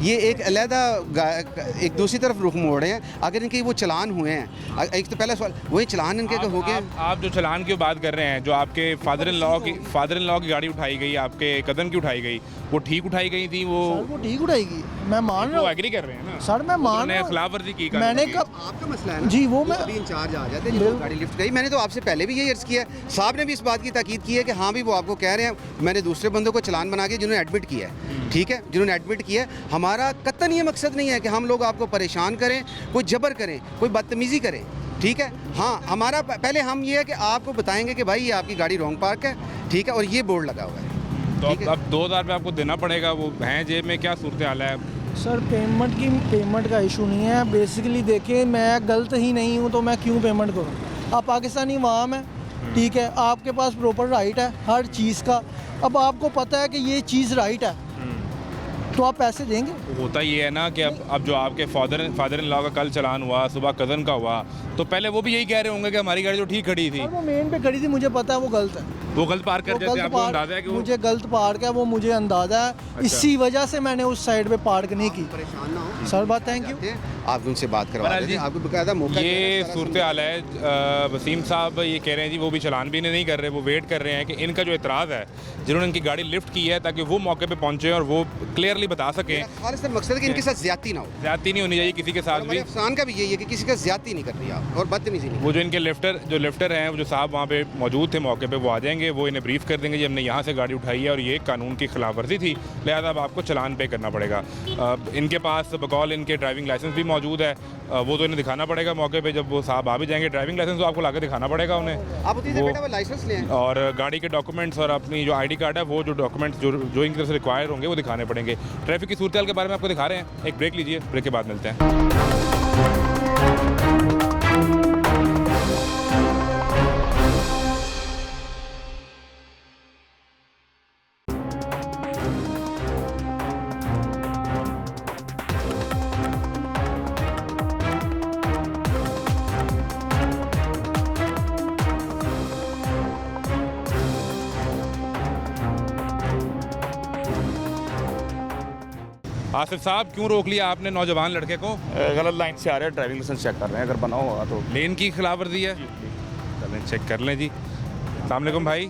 S2: ये एक अलहदा एक दूसरी तरफ रुख मोड़ रहे हैं। अगर इनके वो चलान हुए हैं, एक तो पहला सवाल वही चलान इनके हो गए।
S1: आप जो चलान की बात कर रहे हैं, जो आपके फादर इन लॉ की गाड़ी उठाई गई, आपके कदम की उठाई गई, वो ठीक उठाई गई थी? वो
S5: सर, वो ठीक उठाएगी, मैं मान रहा
S1: वो
S5: हूँ
S1: एग्री कर रहे हैं ना?
S5: सर, मैं मान रहा हूँ।
S1: खिलाफवर्जी की
S5: मैंने
S1: कानून की।
S5: कब
S2: आपका मसला है ना
S5: जी, वो मैं
S2: अभी इंचार्ज आ जाते हैं, जब गाड़ी लिफ्ट गई। मैंने तो आपसे पहले भी यही अर्ज किया है, साहब ने भी इस बात की ताकीद की है कि हाँ भी वो आपको कह रहे हैं। मैंने दूसरे बंदों को चलान बना के जिन्होंने एडमिट किया है, ठीक है, जिन्होंने एडमिट किया है। हमारा कतन ये मकसद नहीं है कि हम लोग आपको परेशान करें, कोई जबर करें, कोई बदतमीज़ी करें, ठीक है। हाँ, हमारा पहले हम ये है कि आपको बताएंगे कि भाई ये आपकी गाड़ी रॉन्ग पार्क है, ठीक है, और ये बोर्ड लगा हुआ है।
S1: तो अब 2000 रुपये आपको देना पड़ेगा, वो हैं जेब में, क्या सूरत हाल है?
S5: सर, पेमेंट का इशू नहीं है। बेसिकली देखिए, मैं गलत ही नहीं हूँ तो मैं क्यों पेमेंट करूँ? आप पाकिस्तानी अवाम है, ठीक है, आपके पास प्रॉपर राइट है हर चीज़ का। अब आपको पता है कि ये चीज़ राइट है, तो आप पैसे देंगे।
S1: होता ये है ना कि अब जो आपके फादर इन लॉ का कल चलान हुआ, सुबह कज़न का हुआ, तो पहले वो भी यही कह रहे होंगे कि हमारी गाड़ी तो ठीक खड़ी थी।
S5: सर, वो मेन पे खड़ी थी, मुझे पता है वो गलत है।
S1: वो गलत पार्क कर
S5: वो
S1: जाते हैं,
S5: गलत
S1: आपको
S5: पार्क-
S1: अंदाजा है कि वो
S5: मुझे गलत पार्क है, वो मुझे अंदाजा है। इसी वजह से मैंने उस साइड पे पार्क नहीं की।
S2: परेशान ना हो
S5: सर, बात थैंक यू।
S2: आप उनसे बात करवा
S1: बहरहाल
S2: देते
S1: जी,
S2: आपको बकायदा मौका
S1: ये
S2: सारा
S1: सूरत हाल है। वसीम साहब ये कह रहे हैं जी, वो भी चलान भी नहीं कर रहे, वो वेट कर रहे हैं कि इनका जो एतराज़ है, जिन्होंने इनकी गाड़ी लिफ्ट की है, ताकि वो मौके पे पहुंचे और वो क्लियरली बता सकें।
S2: खालिस मकसद है कि इनके साथ ज्यादती ना हो।
S1: ज्यादती नहीं होनी चाहिए किसी के साथ भी।
S2: हमारे अफसान का भी यही है कि किसी का ज्यादती नहीं करनी आप, और बदतमीजी नहीं।
S1: वो जो इनके लिफ्टर हैं, वो जो साहब वहाँ पे मौजूद थे मौके पे, वो आ जाएंगे, वो इन्हें ब्रीफ कर देंगे जी हमने यहाँ से गाड़ी उठाई है और ये कानून की खिलाफ वर्जी थी, लिहाजा अब आपको चलान पे करना पड़ेगा। इनके पास बकौल इनके ड्राइविंग लाइसेंस भी मौजूद है, वो तो इन्हें दिखाना पड़ेगा मौके पे। जब वो साहब आ भी जाएंगे, ड्राइविंग लाइसेंस तो आपको लाके दिखाना पड़ेगा उन्हें।
S2: आप उतनी देर
S1: वो-
S2: बेटा वो लाइसेंस ले आएं।
S1: और गाड़ी के डॉक्यूमेंट्स और अपनी जो ID कार्ड है, वो जो डॉक्यूमेंट्स जो इनकी तरफ से रिक्वायर होंगे वो दिखाने पड़ेंगे। ट्रैफिक की सूरत के बारे में आपको दिखा रहे हैं। एक ब्रेक लीजिए, ब्रेक के बाद मिलते हैं। आसिफ साहब, क्यों रोक लिया आपने नौजवान लड़के को?
S6: गलत लाइन से आ रहे हैं, ड्राइविंग लाइसेंस चेक कर रहे हैं, अगर बना होगा तो।
S1: लेन की खिलाफ वर्जी है? चलें चेक कर लें जी। अस्सलाम वालेकुम भाई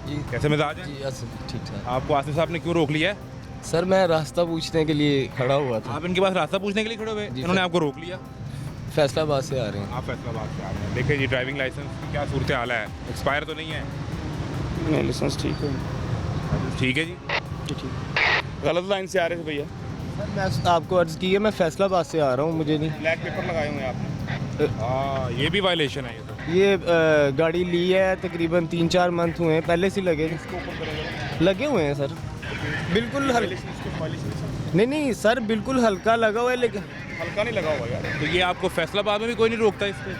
S1: जी, कैसे मिजाज हैं?
S7: जी ठीक ठाक।
S1: आपको आसिफ साहब ने क्यों रोक लिया है?
S7: सर मैं रास्ता पूछने के लिए खड़ा हुआ था।
S1: आप इनके पास रास्ता पूछने के लिए खड़े हुए, इन्होंने आपको रोक लिया।
S7: फैसलाबाद से आ रहे हैं।
S1: आप फैसलाबाद से आ रहे हैं। देखिए जी, ड्राइविंग लाइसेंस की क्या सूरत हाल है, एक्सपायर तो नहीं है?
S6: नहीं, लाइसेंस ठीक है
S1: ठीक है जी।
S6: जी, ठीक। गलत लाइन से आ रहे थे भैया।
S7: सर मैं आपको अर्ज़ की है, मैं फैसलाबाद से आ रहा हूँ, मुझे नहीं।
S6: ब्लैक पेपर लगाए हुए हैं आपने।
S1: हाँ, ये भी वायलेशन है ये तो।
S7: ये गाड़ी ली है तकरीबन 3-4 मंथ हुए हैं, पहले से लगे हुए हैं सर। बिल्कुल नहीं सर, बिल्कुल हल्का लगा हुआ है, लेकिन
S6: हल्का नहीं लगा हुआ यार।
S1: तो ये आपको फैसलाबाद में भी कोई नहीं रोकता इस पे?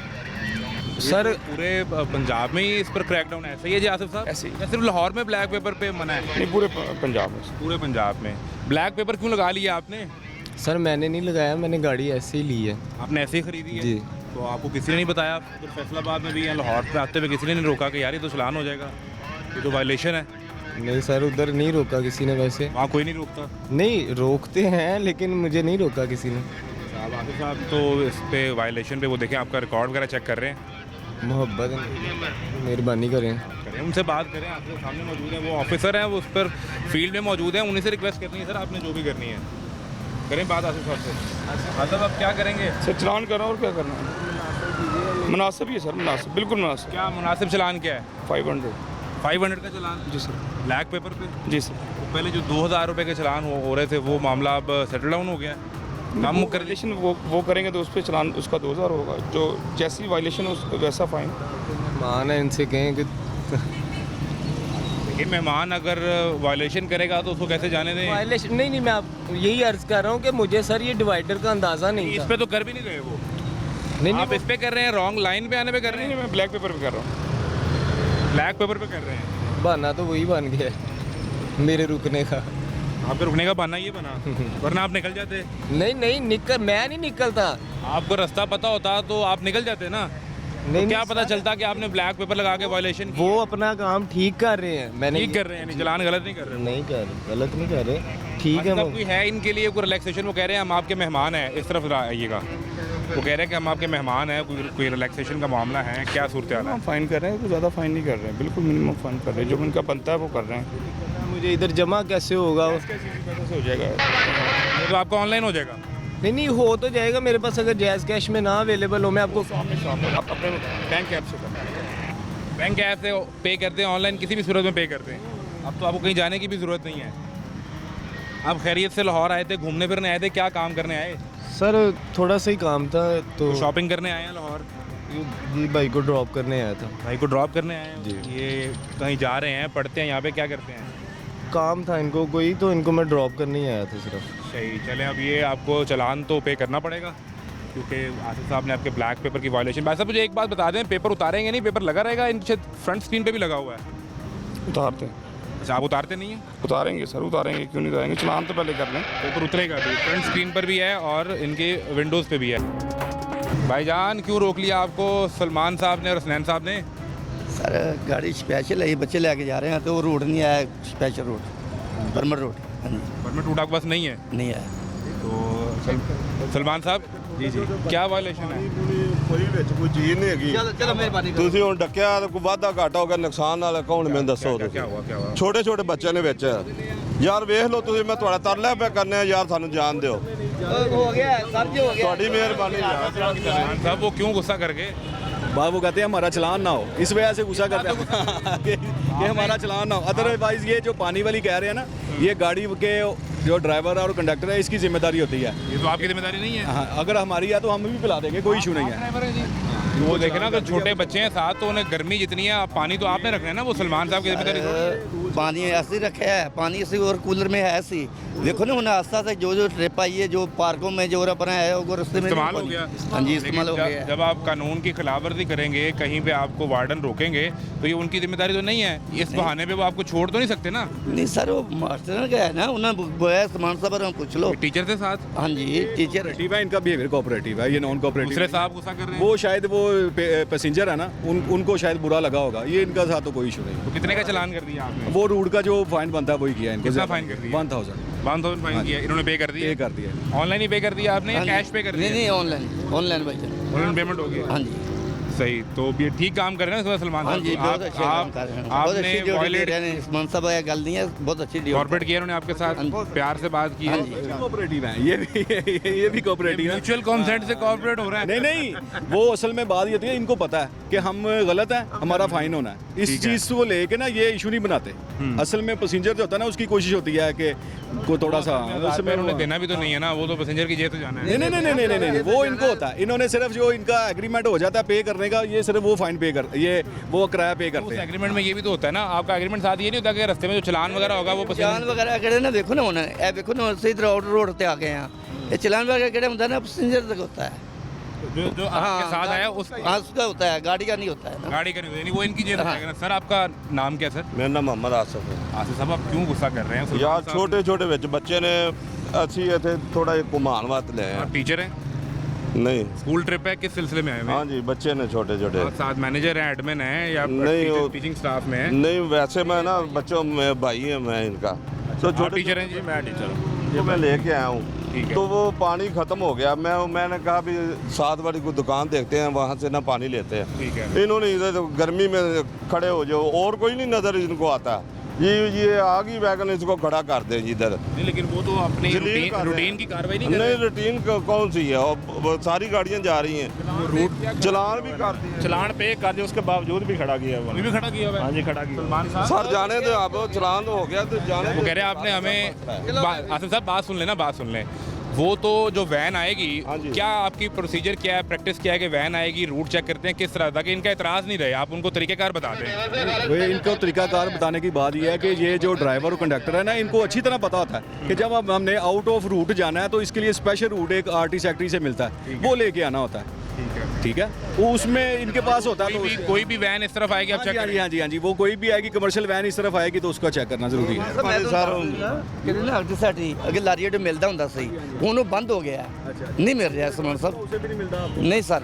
S7: सर
S1: पूरे पंजाब में ही इस पर क्रैकडाउन है, सही है जी आसिफ साहब?
S6: ऐसे ही।
S1: या सिर्फ लाहौर में ब्लैक पेपर पे मना है?
S6: नहीं, पूरे पंजाब में।
S1: पूरे पंजाब में। ब्लैक पेपर क्यों लगा लिया आपने?
S7: सर मैंने नहीं लगाया, मैंने गाड़ी ऐसे ही ली है।
S1: आपने ऐसे ही खरीदी है?
S7: जी।
S1: तो आपको किसी ने नहीं बताया? फिर फैसलाबाद में भी या लाहौर पे आते हुए किसी ने नहीं रोका कि यार ये तो चलान हो जाएगा, ये तो वायलेशन है?
S7: नहीं सर, उधर नहीं रोका किसी ने वैसे।
S1: वहाँ कोई नहीं रोकता?
S7: नहीं, रोकते हैं लेकिन मुझे नहीं रोका किसी ने।
S1: साहब आसिफ साहब तो इस पे वायलेशन पे वो देखें, आपका रिकॉर्ड वगैरह चेक कर रहे हैं।
S7: मोहब्बत मेहरबानी करें।
S1: उनसे बात करें, आपके सामने मौजूद है, वो ऑफिसर हैं, वो उस पर फील्ड में मौजूद हैं, उन्हीं से रिक्वेस्ट करनी है सर, आपने जो भी करनी है करें बात आसिफ साहब से। आसिफ आप क्या करेंगे?
S6: सर चलान करना और क्या करना है? मुनासिब ही है सर, मुनासिब, बिल्कुल मुनासिब।
S1: क्या मुनासिब चलान क्या है? 500 का चलान?
S6: जी सर।
S1: ब्लैक पेपर पे?
S6: जी सर।
S1: तो पहले जो 2000 रुपये के चलान हो रहे थे, वो मामला अब सेटल डाउन हो गया है? काम मुक्त कर दिया?
S6: वायलेशन वो करेंगे तो उस पर चलान उसका 2000 होगा, जो जैसी वायलेशन उस वैसा फाइन।
S7: मान है, इनसे कहें कि
S1: लेकिन मेहमान अगर वायलेशन करेगा तो उसको कैसे जाने दें?
S7: वायलेशन नहीं, मैं आप यही अर्ज कर रहा हूँ कि मुझे सर ये डिवाइडर का अंदाज़ा नहीं
S1: इस
S7: था।
S1: पे तो कर भी नहीं रहे वो।
S7: नहीं
S1: आप इस पे कर रहे हैं, रॉन्ग लाइन पे आने पे कर रहे
S6: नहीं,
S1: हैं।
S6: मैं ब्लैक पेपर पे कर रहा हूँ।
S1: ब्लैक पेपर पे कर रहे हैं।
S7: बहाना तो वही बन गया है मेरे रुकने का।
S1: आपके रुकने का बहाना ये बना, वरना आप निकल जाते।
S7: नहीं मैं नहीं निकलता।
S1: आपको रास्ता पता होता तो आप निकल जाते ना।
S7: नहीं,
S1: क्या
S7: नहीं,
S1: पता चलता कि आपने ब्लैक पेपर लगा के वायलेशन
S7: वो अपना काम ठीक कर रहे हैं, मैंने
S1: ठीक कर रहे हैं, नहीं चलान गलत नहीं कर रहे।
S7: नहीं कर गलत नहीं कर रहे, ठीक है।
S1: मतलब कोई है इनके लिए कोई रिलैक्सेशन? वो कह रहे हैं हम आपके मेहमान हैं, इस तरफ आइएगा। वो कह रहे हैं कि हम आपके मेहमान हैं, कोई रिलैक्सेशन का मामला है, क्या सूरत हाल है?
S6: फाइन कर रहे हैं, तो ज़्यादा फाइन नहीं कर रहे हैं, बिल्कुल मिनिमम फाइन कर रहे हैं, जो उनका बनता है वो कर रहे हैं।
S7: मुझे इधर जमा कैसे होगा?
S6: कैसे हो जाएगा?
S1: तो आपका ऑनलाइन हो जाएगा?
S7: नहीं हो तो जाएगा मेरे पास, अगर जैज़ कैश में ना अवेलेबल हो मैं आपको
S6: आप अपने बैंक ऐप से करना है।
S1: बैंक ऐप से पे करते हैं, ऑनलाइन किसी भी सूरत में पे करते हैं। अब तो आपको कहीं जाने की भी ज़रूरत नहीं है। आप खैरियत से लाहौर आए थे, घूमने फिरने आए थे, क्या काम करने आए?
S7: सर थोड़ा सा ही काम था तो
S1: शॉपिंग करने आए हैं लाहौर?
S7: जी भाई को ड्रॉप करने आया था।
S1: भाई को ड्रॉप करने आए हैं? ये कहीं जा रहे हैं, पढ़ते हैं यहाँ पे, क्या करते हैं?
S7: काम था इनको कोई, तो इनको मैं ड्रॉप करने ही आया था सिर्फ।
S1: सही। चलें, अब ये आपको चलान तो पे करना पड़ेगा, क्योंकि आसिफ साहब ने आपके ब्लैक पेपर की वायलेशन। वैसे मुझे एक बात बता दें, पेपर उतारेंगे नहीं? पेपर लगा रहेगा, इनके फ्रंट स्क्रीन पे भी लगा हुआ है।
S6: उतारते हैं।
S1: अच्छा, आप उतारते नहीं हैं?
S6: उतारेंगे सर, उतारेंगे, क्यों नहीं उतारेंगे? चलान तो पहले कर लें।
S1: पेपर उतरेगा भी, फ्रंट स्क्रीन पर भी है और इनके विंडोज़ पे भी है। भाईजान क्यों रोक लिया आपको सलमान साहब ने और हसनैन साहब ने?
S8: सर गाड़ी स्पेशल है, बच्चे लेके जा रहे हैं तो रोड नहीं आया, स्पेशल रोड, परमिट रोड। हाँ जी,
S1: परमिट रूट आपके पास नहीं है?
S8: नहीं आया।
S1: तो सलमान साहब जी क्या वायलेशन है?
S9: ਕੋਈ ਵਿੱਚ ਕੋਈ ਚੀਜ਼ ਨਹੀਂ ਹੈਗੀ।
S8: चलो मेहरबानी
S9: ਤੁਸੀਂ ਹੁਣ ਡੱਕਿਆ ਤਾਂ ਕੋਈ ਵਾਧਾ ਘਾਟਾ ਹੋ ਗਿਆ, ਨੁਕਸਾਨ ਨਾਲ ਕੌਣ ਮੈਨੂੰ ਦੱਸੋ
S1: क्या
S9: ਤੁਸੀਂ।
S1: हुआ, क्या हुआ?
S9: ਛੋਟੇ ਛੋਟੇ ਬੱਚੇ ਨੇ ਵਿੱਚ ਯਾਰ ਵੇਖ ਲਓ ਤੁਸੀਂ, ਮੈਂ ਤੁਹਾਡਾ ਤਰਲਾ ਪਿਆ ਕਰਨੇ ਆ ਯਾਰ, ਸਾਨੂੰ ਜਾਣ ਦਿਓ,
S8: हो गया सर जी, हो
S9: ਤੁਹਾਡੀ ਮਿਹਰਬਾਨੀ ਯਾਰ।
S1: सलमान साहब वो क्यों गुस्सा कर गए?
S10: बात वो कहते हैं हमारा चलान ना हो, इस वजह से गुस्सा करते हैं कि हमारा चलान ना हो। अदरवाइज ये जो पानी वाली कह रहे हैं ना, ये गाड़ी के जो ड्राइवर और कंडक्टर है इसकी जिम्मेदारी होती है।
S1: ये तो आपकी जिम्मेदारी नहीं है।
S10: हाँ, अगर हमारी है तो हम भी पिला देंगे, कोई इशू नहीं है।
S1: वो देखे ना, अगर छोटे बच्चे हैं साथ तो उन्हें गर्मी जितनी है, पानी तो आपने रखना है ना, वो सलमान साहब की जिम्मेदारी थोड़ी है।
S8: पानी ऐसे ही रखे है, पानी ऐसे और कूलर में है ऐसे। देखो ना उन्हें आस्ता से जो ट्रिप आई है, जो पार्कों में जो अपना है वो रास्ते में
S1: इस्तेमाल हो गया।
S8: हाँ जी, इस्तेमाल हो
S1: लेकिन
S8: गया।
S1: जब आप कानून की खिलाफवर्जी करेंगे, कहीं पे आपको वार्डन रोकेंगे, तो ये उनकी जिम्मेदारी तो नहीं है। इस बहाने पे वो आपको छोड़ तो नहीं सकते ना।
S8: नहीं सर, वो मास्टर का है ना, उन्हें बोया सलमान साहब और पूछ लो।
S1: टीचर के साथ?
S8: हाँ जी, टीचर
S10: कोऑपरेटिव है, इनका बिहेवियर कोऑपरेटिव है, ये नॉन कोऑपरेटिव।
S1: दूसरे साहब गुस्सा कर रहे हैं?
S10: वो शायद वो पैसेंजर है ना, उनको शायद बुरा लगा होगा, ये इनका साथ तो कोई इशू नहीं।
S1: तो कितने का चालान कर दिया आपने?
S10: वो रूट का जो फाइन बनता है वही किया इनको।
S1: कितना फाइन कर दिया?
S10: 1000
S1: फाइन किया इन्होंने, पे कर दिया?
S10: पे कर दिया।
S1: ऑनलाइन ही पे कर दिया आपने या
S8: हाँ जी।
S1: कैश पे कर दिया?
S8: नहीं ऑनलाइन भाई,
S1: ऑनलाइन पेमेंट हो गया।
S8: हाँ जी।
S1: सही, तो ये ठीक काम कर रहे हैं सलमान
S8: हाँ
S1: साहब?
S8: जी, बहुत अच्छे काम कर रहे हैं, बहुत अच्छी ड्यूटी दे
S1: violate-
S8: रहे हैं। इस्मान साहब ये गल नहीं है, बहुत अच्छी ड्यूटी।
S1: कॉर्पोरेट किया उन्होंने आपके साथ, प्यार से बात की है,
S10: कोऑपरेटिव हैं ये भी कोऑपरेटिव हैं।
S1: म्यूचुअल कंसेंट से कॉर्पोरेट हो रहा है।
S10: नहीं वो असल में बात ये थी, इनको पता है कि हम गलत हैं, हमारा फाइन होना है। इस चीज़ को लेके ना ये इशू नहीं बनाते। असल में पैसेंजर जो होता है ना, उसकी कोशिश होती है कि को थोड़ा सा
S1: उसमें उन्हें देना भी तो नहीं है ना, वो तो पैसेंजर की जेब से जाना है।
S10: नहीं, वो इनको होता है। इन्होंने सिर्फ जो इनका एग्रीमेंट हो जाता है पे करने का, ये सिर्फ वो फाइन पे कर, ये वो किराया पे करते हैं।
S1: एग्रीमेंट में ये भी तो होता है ना, आपका एग्रीमेंट साथ ये नहीं होता कि रास्ते में जो चलान वगैरह होगा वो
S8: चलान वगैरह किहड़े ने देखो ना, उन्हें ए देखो ना, सही तरह रोड ते आ गए हैं। ये चलान वगैरह किहड़े होता है ना, पैसेंजर तक होता है।
S1: जो आपके साथ आया उस
S8: हाँ, उसका होता है, गाड़ी का नहीं होता है ना।
S1: गाड़ी का नहीं होता, वो इनकी जेब से जाएगा ना। सर आपका नाम क्या है सर?
S9: मेरा नाम मोहम्मद आसिफ है।
S1: आसिफ साहब, आप क्यों गुस्सा कर रहे हैं? सलमान
S9: यार
S1: साहब-
S9: ਛੋਟੇ ਛੋਟੇ ਵਿੱਚ ਬੱਚੇ ਨੇ, ਅਸੀਂ ਇੱਥੇ ਥੋੜਾ ਜਿਹਾ ਘੁਮਾਉਣ ਵਾਸਤੇ ਲਏ ਆ।
S1: आप टीचर हैं?
S9: नहीं,
S1: स्कूल ट्रिप है, किस सिलसिले में आए हुए हैं?
S9: हाँ जी, बच्चे ने छोटे छोटे।
S1: और साथ मैनेजर हैं, एडमिन हैं या
S9: नहीं, वो-
S1: टीचिंग स्टाफ में हैं?
S9: नहीं, वैसे मैं ना बच्चों में भाई है मैं इनका, तो
S1: आप
S9: छोटे
S1: टीचर हैं जी? मैं टीचर हूँ।
S9: जो मैं लेके आया
S1: ठीक
S9: हूँ,
S1: है।
S9: तो वो पानी ख़त्म हो गया। मैंने कहा भी साथ वाली कोई दुकान देखते हैं, वहाँ से ना पानी लेते हैं।
S1: ठीक है।
S9: इन्होंने इधर तो गर्मी में खड़े हो जाओ, और कोई नहीं नज़र इनको आता। ये आ गई वैगन, इसको खड़ा कर दे जी इधर।
S1: नहीं, लेकिन वो तो अपनी
S9: जलील कर रहे हैं।
S1: रूटीन की कार्रवाई नहीं कर
S9: नहीं,
S1: रहे।
S9: रूटीन कौन सी है? और सारी गाड़ियाँ जा रही हैं, रूट चलान भी करती हैं।
S6: चलान पे कर दिया, उसके बावजूद भी खड़ा किया
S1: अभी भी खड़ा किया हुआ है।
S6: हाँ जी, खड़ा किया।
S1: सलमान साहब,
S9: सर जाने दो, अब चलान तो हो गया, तो जाने
S1: वो कह रहे हैं आपने हमें आसिफ साहब बात सुन लेना, बात सुन लें। वो तो जो वैन आएगी,
S9: हाँ जी।
S1: क्या आपकी प्रोसीजर क्या है, प्रैक्टिस क्या है कि वैन आएगी, रूट चेक करते हैं किस तरह, ताकि इनका एतराज़ नहीं रहे, आप उनको तरीक़ेकार बता दें।
S10: वो इनको तरीकाकार बताने की बात यह है कि ये जो ड्राइवर और कंडक्टर है ना, इनको अच्छी तरह पता होता है कि जब अब हमने आउट ऑफ रूट जाना है तो इसके लिए स्पेशल रूट एक आरटी सेक्रेटरी से मिलता है, वो लेके आना होता है। ठीक है, वो उसमें इनके पास होता है। तो
S1: कोई भी वैन इस तरफ आएगी, आप चेक करें।
S10: हाँ जी, वो कोई भी आएगी, कमर्शियल वैन इस तरफ आएगी तो उसका चेक करना जरूरी है।
S8: ਕਿਹੜੇ ਨਾ ਅੱਗੇ ਸਾਡੀ ਅੱਗੇ ਲਾਰੀ ਅੱਡੇ ਮਿਲਦਾ ਹੁੰਦਾ ਸੀ, ਹੁਣ ਉਹ ਬੰਦ ਹੋ ਗਿਆ, ਨਹੀਂ ਮਿਲ ਰਿਹਾ ਸਮਾਨ ਸਭ। नहीं सर,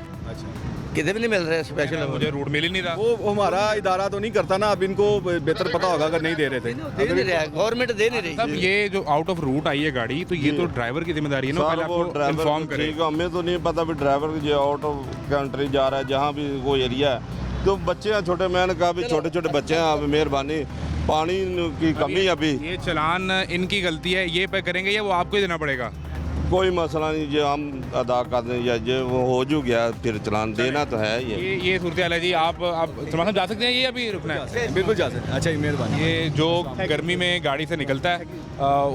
S8: किधर भी नहीं मिल रहा स्पेशल।
S1: मुझे रूट मिल ही नहीं रहा।
S10: वो हमारा इदारा तो नहीं करता ना, अब इनको बेहतर पता होगा अगर नहीं दे रहे थे।
S8: दे नहीं रहा, गवर्नमेंट दे नहीं
S1: तब
S8: रही।
S1: ये जो आउट ऑफ रूट आई है गाड़ी, तो ये तो ड्राइवर की जिम्मेदारी है ना, पहले
S9: सर वो
S1: आपको इन्फॉर्म
S9: ड्राइवर,
S1: करें।
S9: ठीक है, हमें तो नहीं पता भी ड्राइवर जो आउट ऑफ कंट्री जा रहा है, जहाँ भी वो एरिया है, तो बच्चे हैं छोटे। मैंने कहा भी छोटे छोटे बच्चे हैं, आप मेहरबानी, पानी की कमी है अभी।
S1: ये चलान इनकी गलती है, ये पे करेंगे या वो आपको ही देना पड़ेगा?
S9: कोई मसला नहीं, जो हम अदा कर दें या जो वो हो जो गया, फिर चलान देना तो है ये।
S1: ये सूरत हाल है जी। आप सलमान साहब जा सकते हैं, ये अभी रुकना है?
S10: बिल्कुल जा सकते हैं। अच्छा जी, मेहरबानी।
S1: ये जो गर्मी में गाड़ी से निकलता है,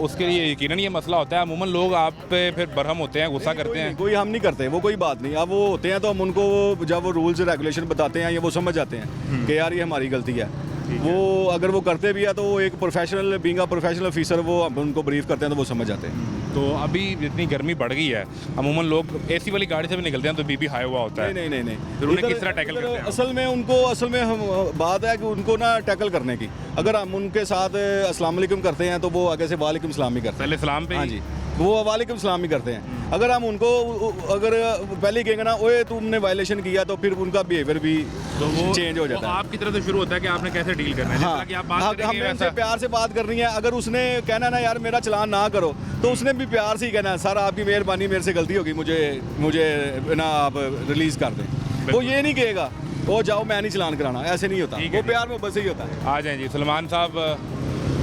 S1: उसके लिए यकीनन ये मसला होता है। अमूमन लोग आप पे फिर बरहम होते हैं, गुस्सा करते हैं।
S10: कोई हम नहीं करते, वो कोई बात नहीं। अब वो होते हैं तो हम उनको जब वो रूल्स रेगुलेशन बताते हैं या वो समझ जाते हैं कि यार ये हमारी गलती है, वो अगर वो करते भी है तो वो एक professional, being a professional officer, वो हम उनको ब्रीफ करते हैं तो वो समझ जाते हैं।
S1: तो अभी जितनी गर्मी बढ़ गई है, अमूमन लोग एसी वाली गाड़ी से भी निकलते हैं तो बीपी हाई हुआ होता है।
S10: नहीं
S1: फिर उन्हें किस तरह टैकल करते हैं?
S10: असल में हम बात है कि उनको ना टैकल करने की, अगर हम उनके साथ अस्सलाम वालेकुम करते हैं तो वो आगे से वालेकुम सलाम ही करते हैं।
S1: पहले सलाम पे
S10: हाँ
S1: ही?
S10: जी, वो वालेकुम सलाम ही करते हैं। अगर हम उनको अगर पहले ही कहेंगे ना ओए तुमने वायलेशन किया, तो फिर उनका बिहेवियर भी चेंज हो जाता है।
S1: आपकी तरफ से शुरू होता है कि आपने कैसे डील करना है, जिस तरह की आप बात करेंगे
S10: हमें उनसे
S1: वैसा।
S10: प्यार से बात करनी है। अगर उसने कहना ना यार मेरा चलान ना करो, तो उसने भी प्यार से ही कहना है सर आपकी मेहरबानी, मेरे से गलती होगी, मुझे ना आप रिलीज़ कर दें। वो ये नहीं कहेगा वो जाओ मैं नहीं चलान कराना, ऐसे नहीं होता। वो प्यार में बस ही होता है।
S1: आ जाएं जी। सलमान साहब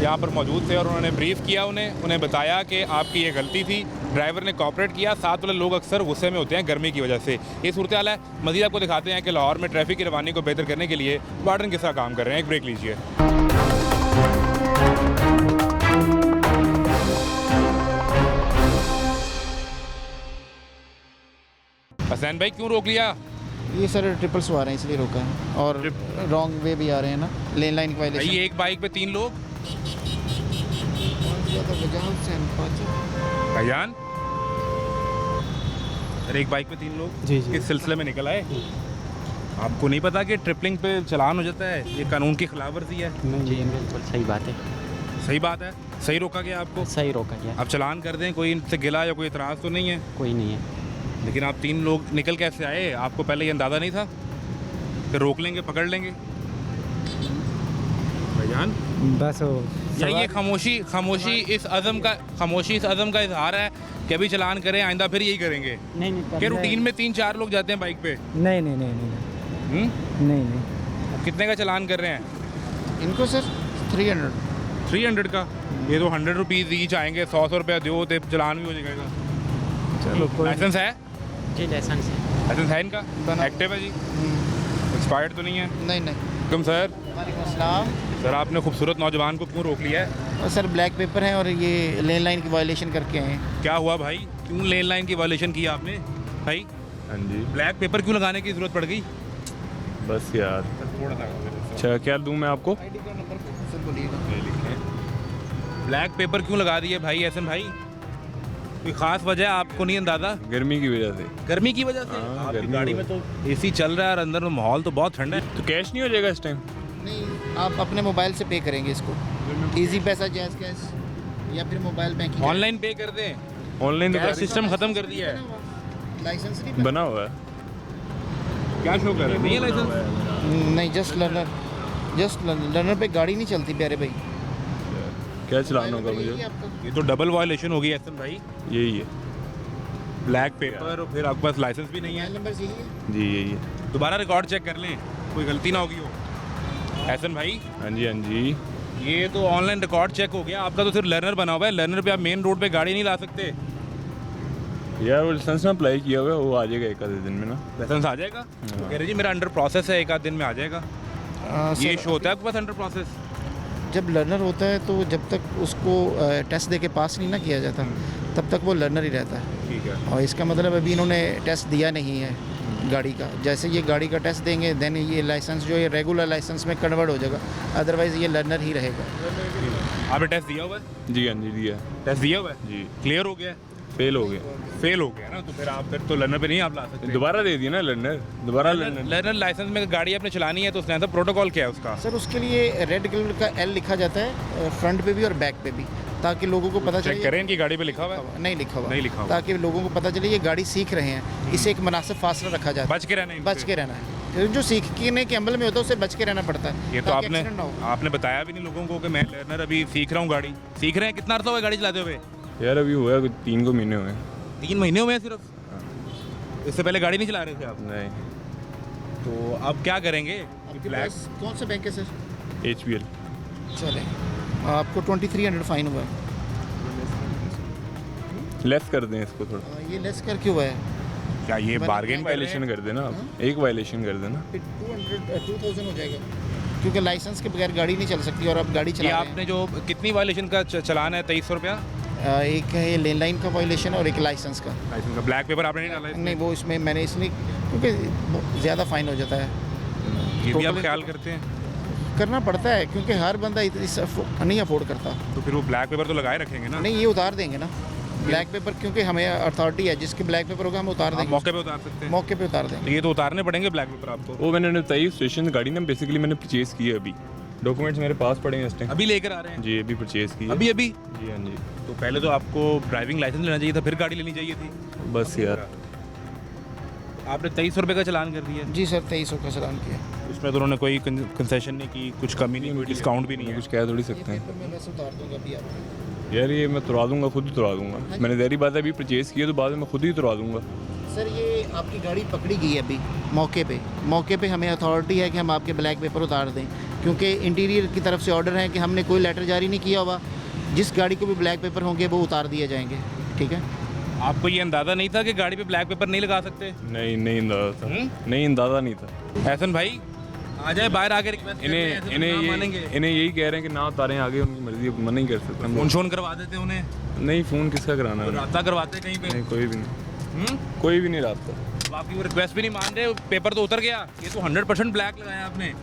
S1: यहाँ पर मौजूद थे और उन्होंने ब्रीफ किया, उन्हें बताया कि आपकी ये गलती थी, ड्राइवर ने कॉपरेट किया। साथ वाले लोग अक्सर गुस्से में होते हैं गर्मी की वजह से। ये सूरत हाल है। मज़ीद आपको दिखाते हैं कि लाहौर में ट्रैफिक की रवानी को बेहतर करने के लिए वार्डन किस तरह काम कर रहे हैं। एक ब्रेक लीजिए। हसैन भाई, क्यों रोक लिया?
S11: ये सर ट्रिपल सवार हैं इसलिए रोका है, और रॉन्ग वे भी आ रहे हैं ना, लेन लाइन की वायलेशन।
S1: भाई एक बाइक पे 3 लोग भाईजान, अरे एक बाइक पे 3 लोग
S11: जी जी।
S1: किस सिलसिले में निकल आए? आपको नहीं पता कि ट्रिपलिंग पे चलान हो जाता है? ये कानून की खिलाफ वर्जी है।
S11: जी बिल्कुल सही बात है।
S1: सही बात है। सही रोका गया आपको?
S11: सही रोका गया।
S1: आप चलान कर दें, कोई इनसे गिला या कोई इतराज़ तो नहीं है?
S11: कोई नहीं है।
S1: लेकिन आप 3 लोग निकल कैसे आए? आपको पहले ये अंदाज़ा नहीं था कि रोक लेंगे, पकड़ लेंगे? भाईजान
S11: बस
S1: या ये खामोशी इस अज़म का इजहार है कि अभी चलान करें, आइंदा फिर यही करेंगे?
S11: नहीं
S1: कि रूटीन में 3-4 लोग जाते हैं बाइक पे?
S11: नहीं।
S3: नहीं नहीं।
S1: कितने का चालान कर रहे हैं
S11: इनको सर 300।
S1: 300 का? ये तो 100 रुपीज़ ईच आएंगे, 100 रुपया दो तो चालान भी हो जाएगा।
S3: चलो
S1: लाइसेंस है?
S3: जी लाइसेंस है।
S1: लाइसेंस है इनका? एक्टिव है जी? एक्सपायर्ड तो नहीं है?
S11: नहीं नहीं।
S1: तुम सर?
S11: वालेकुम अस्सलाम।
S1: सर आपने खूबसूरत नौजवान को क्यों रोक लिया है?
S11: और सर ब्लैक पेपर है और ये लेन लाइन की वायलेशन करके आए हैं।
S1: क्या हुआ भाई, क्यों लेन लाइन की वायलेशन की आपने भाई?
S6: हाँ जी,
S1: ब्लैक पेपर क्यों लगाने की ज़रूरत पड़ गई?
S6: बस यार।
S1: थोड़ा सा
S6: अच्छा, क्या दूँ मैं आपको?
S11: सर बोलिएगा।
S1: ब्लैक पेपर क्यों लगा दिए भाई एहसन भाई? कोई ख़ास वजह आपको नहीं अंदाज़ा?
S6: गर्मी की वजह से।
S1: गर्मी की वजह से?
S6: हाँ,
S1: आपकी
S6: गर्मी
S1: गाड़ी
S6: की
S1: में तो एसी चल रहा है और अंदर माहौल तो बहुत ठंडा है।
S6: तो कैश नहीं हो जाएगा इस टाइम?
S11: नहीं, आप अपने मोबाइल से पे करेंगे इसको। इजी पैसा, जैज़ कैश या फिर मोबाइल बैंकिंग।
S1: ऑनलाइन पे कर दें?
S6: ऑनलाइन तो
S1: कैश सिस्टम ख़त्म कर दिया है।
S11: लाइसेंस नहीं
S6: बना हुआ है।
S1: क्या शो कर रहे हैं? नहीं है लाइसेंस?
S11: नहीं, जस्ट लर्नर पे गाड़ी नहीं चलती प्यारे भाई।
S6: क्या चलाना होगा मुझे?
S1: ये तो डबल वायलेशन हो गई एहसन भाई।
S6: यही है
S1: ब्लैक पेपर और फिर आपके पास लाइसेंस भी नहीं है।
S11: नंबर यही है।
S6: जी, यही है।
S1: दोबारा रिकॉर्ड चेक कर लें, कोई गलती ना होगी हो। एहसन भाई,
S6: हाँ जी, हाँ जी।
S1: ये तो ऑनलाइन रिकॉर्ड चेक हो गया, आपका तो सिर्फ लर्नर बना हुआ है। लर्नर पे आप मेन रोड पे गाड़ी नहीं ला सकते।
S6: यार वो लाइसेंस में अप्लाई किया हुआ है, वो आ जाएगा एक आधे दिन में ना।
S1: लाइसेंस आ जाएगा? कह रहे जी मेरा अंडर प्रोसेस है, एक आध दिन में आ जाएगा। ये शो होता है आपके पास अंडर प्रोसेस?
S11: जब लर्नर होता है तो जब तक उसको टेस्ट दे के पास नहीं ना किया जाता तब तक वो लर्नर ही रहता है।
S1: ठीक है।
S11: और इसका मतलब अभी इन्होंने टेस्ट दिया नहीं है गाड़ी का। जैसे ये गाड़ी का टेस्ट देंगे देन ये लाइसेंस जो है रेगुलर लाइसेंस में कन्वर्ट हो जाएगा, अदरवाइज़ ये लर्नर ही रहेगा।
S1: आपने टेस्ट दिया हुआ है?
S6: जी, हाँ जी, दिया है।
S1: टेस्ट दिया हुआ है?
S6: जी।
S1: क्लियर हो गया?
S6: फेल हो गया।
S1: फेल हो गया ना, तो फिर तो लर्नर पे नहीं आप ला सकते।
S6: दोबारा दे दिया ना लर्नर, दोबारा लर्नर।
S1: लर्नर लाइसेंस में गाड़ी आपने चलानी है तो उसने प्रोटोकॉल क्या है उसका?
S11: सर उसके लिए रेड कलर का एल लिखा जाता है फ्रंट पे भी और बैक पे भी, ताकि लोगों को पता
S1: चेक
S11: चले।
S1: करें इनकी गाड़ी पे लिखा हुआ है?
S11: नहीं लिखा हुआ।
S1: नहीं लिखा हुआ।
S11: ताकि लोगों को पता चले ये गाड़ी सीख रहे हैं, इसे एक मुनासिब फासला रखा जाता है।
S1: बच के रहना है,
S11: बच के रहना है। जो सीखने के अमल में होता है उसे बच के रहना पड़ता है।
S1: ये तो
S11: ताकि
S1: आपने
S11: accident ना हो।
S1: आपने बताया भी नहीं लोगों को कि मैं लर्नर अभी सीख रहा हूँ गाड़ी। सीख रहे हैं? कितना अर्सा हुआ गाड़ी चलाते हुए?
S6: यार अभी हुआ है 3 को महीने हुए।
S1: 3 महीने हुए हैं सिर्फ? इससे पहले गाड़ी नहीं चला रहे थे आप?
S6: नहीं।
S1: तो अब क्या करेंगे?
S11: आपके पास कौन सा बैंक है सर?
S6: HBL।
S11: चले, आपको 2300 फाइन हुआ है।
S6: लेस कर दें इसको थोड़ा।
S11: ये लेस कर क्यों हुआ है?
S1: क्या ये बार्गेन
S6: वायलेशन कर देना आप, एक वायलेशन कर देना।
S11: 2000 हो जाएगा क्योंकि लाइसेंस के बगैर गाड़ी नहीं चल सकती और आप गाड़ी
S1: ये
S11: चला रहे
S1: आपने जो कितनी वायलेशन का चलान है? 2300 रुपया?
S11: हैं। एक है ये लेन लाइन का वायलेशन और एक लाइसेंस का।
S1: लाइसेंस का ब्लैक पेपर आपने नहीं डाला इसमें?
S11: नहीं, वो इसमें मैंने इसलिए क्योंकि ज़्यादा फाइन हो जाता है,
S1: ये भी आप
S11: टोटल
S1: ख्याल करते हैं?
S11: करना पड़ता है क्योंकि हर बंदा नहीं अफोर्ड करता।
S1: तो फिर वो ब्लैक पेपर तो लगाए रखेंगे ना?
S11: नहीं, ये उतार देंगे ना ब्लैक पेपर, क्योंकि हमें अथॉरिटी है, जिसके ब्लैक पेपर होगा हम उतार
S1: आप
S11: देंगे।
S1: मौके पे उतार सकते हैं?
S11: मौके पे उतार देंगे।
S1: तो ये तो उतारने पड़ेंगे ब्लैक पेपर आपको?
S6: वो मैंने बताई स्टेशन गाड़ी ना बेसिकली मैंने परचेज़ की है अभी। डॉक्यूमेंट्स मेरे पास पड़े हैं इस टाइम।
S1: अभी लेकर आ रहे हैं?
S6: जी, अभी परचेज़ की है।
S1: अभी?
S6: जी, हाँ जी।
S1: तो पहले तो आपको ड्राइविंग लाइसेंस लेना चाहिए था, फिर गाड़ी लेनी चाहिए थी।
S6: बस यार।
S1: आपने 2300 रुपये का चालान कर दिया?
S11: जी सर, 2300 का चालान किया।
S1: उसमें तो उन्होंने कोई कंसेशन नहीं की, कुछ कमी नहीं, कोई डिस्काउंट भी नहीं है?
S6: कुछ कह थोड़ी सकते हैं
S11: पेपर मैं वैसे उतार दूंगा अभी आपको।
S6: यार। ये मैं तुरवा दूंगा, खुद ही तुरवा दूंगा। मैंने ज़ाहिर बात है अभी परचेज़ किया तो बाद में मैं खुद ही तुरवा दूंगा।
S11: सर ये आपकी गाड़ी पकड़ी गई है अभी मौके पे हमें अथॉरिटी है कि हम आपके ब्लैक पेपर उतार दें, क्योंकि इंटीरियर की तरफ से ऑर्डर है कि हमने कोई लेटर जारी नहीं किया हुआ। जिस गाड़ी को भी ब्लैक पेपर होंगे वो उतार दिए जाएंगे। ठीक है।
S1: आपको ये अंदाज़ा नहीं था कि गाड़ी पे ब्लैक पेपर नहीं लगा सकते?
S6: नहीं अंदाज़ा था। नहीं, अंदाज़ा नहीं था।
S1: एहसन भाई आ जाए बाहर आके रिक्वेस्ट
S6: इन्हें यही कह रहे हैं कि ना उतारें, आगे उनकी मर्जी, मना नहीं कर सकते हम।
S1: फोन शोन करवा देते उन्हें?
S6: नहीं, फ़ोन किसका कराना है?
S1: रास्ता करवाते कहीं पे?
S6: नहीं, कोई भी नहीं। कोई भी नहीं रास्ता।
S1: तो आपकी वो रिक्वेस्ट भी नहीं मान रहे, पेपर तो उतर गया। ये तो 100% ब्लैक लगाया आपने।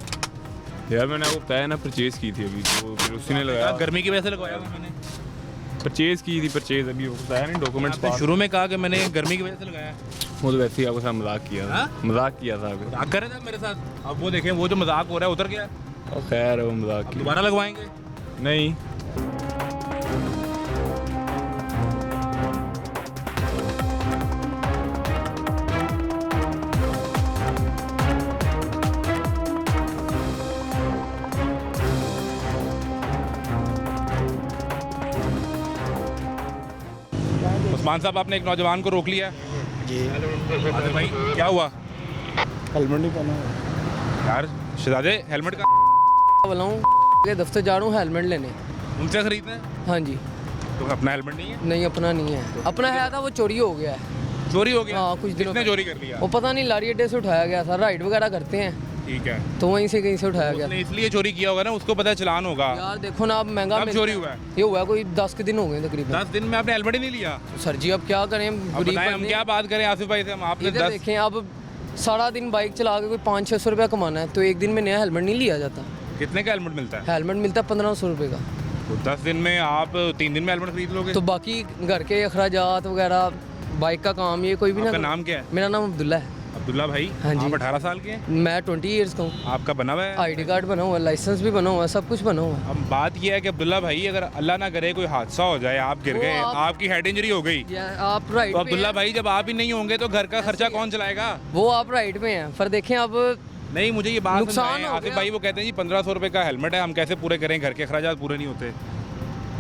S6: यार मैंने आपको बताया ना परचेज़ की थी अभी, तो फिर उसी ने लगाया।
S1: गर्मी की वजह से लगवाया था मैंने?
S6: परचेज़ की थी, परचेज़ अभी बताया नहीं, डॉक्यूमेंट्स
S1: आपने शुरू में कहा कि मैंने गर्मी की वजह से लगाया।
S6: वो तो वैसे ही आपके साथ मजाक किया था। मजाक किया था आपको।
S1: मजाक कर रहे थे मेरे साथ? अब वो देखें, वो जो मजाक हो रहा है उतर गया।
S6: और खैर वो मजाक किया।
S1: दोबारा लगवाएंगे?
S6: नहीं।
S1: उस्मान साहब, आपने एक नौजवान को रोक लिया जी। भाई क्या हुआ?
S7: हेलमेट नहीं पहना।
S1: यार शहजादे हेलमेट का
S12: बोला हूँ के दफ्तर जा रहा हूँ हेलमेट लेने।
S1: उनसे खरीदना है?
S12: हाँ जी।
S1: तो अपना हेलमेट नहीं है?
S12: नहीं अपना नहीं है, अपना है था वो चोरी हो गया है।
S1: चोरी हो गया?
S12: हाँ कुछ दिनों
S1: किसने
S12: पहले।
S1: चोरी कर लिया?
S12: वो पता नहीं लारी अड्डे से उठाया गया था, राइड वगैरह करते हैं
S1: ठीक है,
S12: तो वहीं से कहीं से उठाया गया।
S1: उसने इसलिए चोरी किया होगा ना, उसको पता है चलान होगा।
S12: यार देखो ना अब महंगा
S1: कब
S12: मिलता
S1: चोरी
S12: है।
S1: हुआ है?
S12: ये हुआ है कोई 10 के दिन हो गए तकरीबन।
S1: 10 दिन में आपने हेलमेट ही नहीं लिया?
S12: सर जी अब क्या करें,
S1: अब
S12: गरीब
S1: बताएं हम
S12: बंदे
S1: क्या बात करें आसिफ भाई से, हम आपने
S12: इधर
S1: 10
S12: देखें अब सारा दिन बाइक चला के कोई 500-600 रुपया कमाना है तो एक दिन में नया हेलमेट नहीं लिया जाता।
S1: कितने का हेलमेट मिलता है?
S12: हेलमेट मिलता है 1500 रुपये का।
S1: तो 10 दिन में आप 3 दिन में हेलमेट खरीद लोगे?
S12: तो बाकी घर के अखराजात वगैरह, बाइक का काम, ये कोई भी ना
S1: आपका
S12: करे।
S1: नाम क्या है?
S12: मेरा नाम अब्दुल्ला है।
S1: अब्दुल्ला भाई।
S12: हाँ जी।
S1: आप 18 साल के हैं?
S12: मैं 20 ईयर्स का हूँ।
S1: आपका बना हुआ है?
S12: आईडी कार्ड बना हुआ है, लाइसेंस भी बना हुआ है, सब कुछ बना हुआ है।
S1: अब बात यह है कि अब्दुल्ला भाई अगर अल्लाह ना करे कोई हादसा हो जाए, आप गिर
S12: वो
S1: गए,
S12: आप-
S1: आपकी हेड इंजरी हो गई,
S12: आप राइट
S1: तो अब्दुल्ला भाई जब आप ही नहीं होंगे तो घर का खर्चा कौन चलाएगा?
S12: वो आप राइट पे हैं, पर देखें अब
S1: नहीं मुझे ये बात
S12: नुकसान
S1: समझाएं।
S12: हो
S1: आसिफ
S12: गया।
S1: भाई वो कहते हैं जी 1500 रुपये का हेलमेट है, हम कैसे पूरे करें, घर के अखराजात पूरे नहीं होते।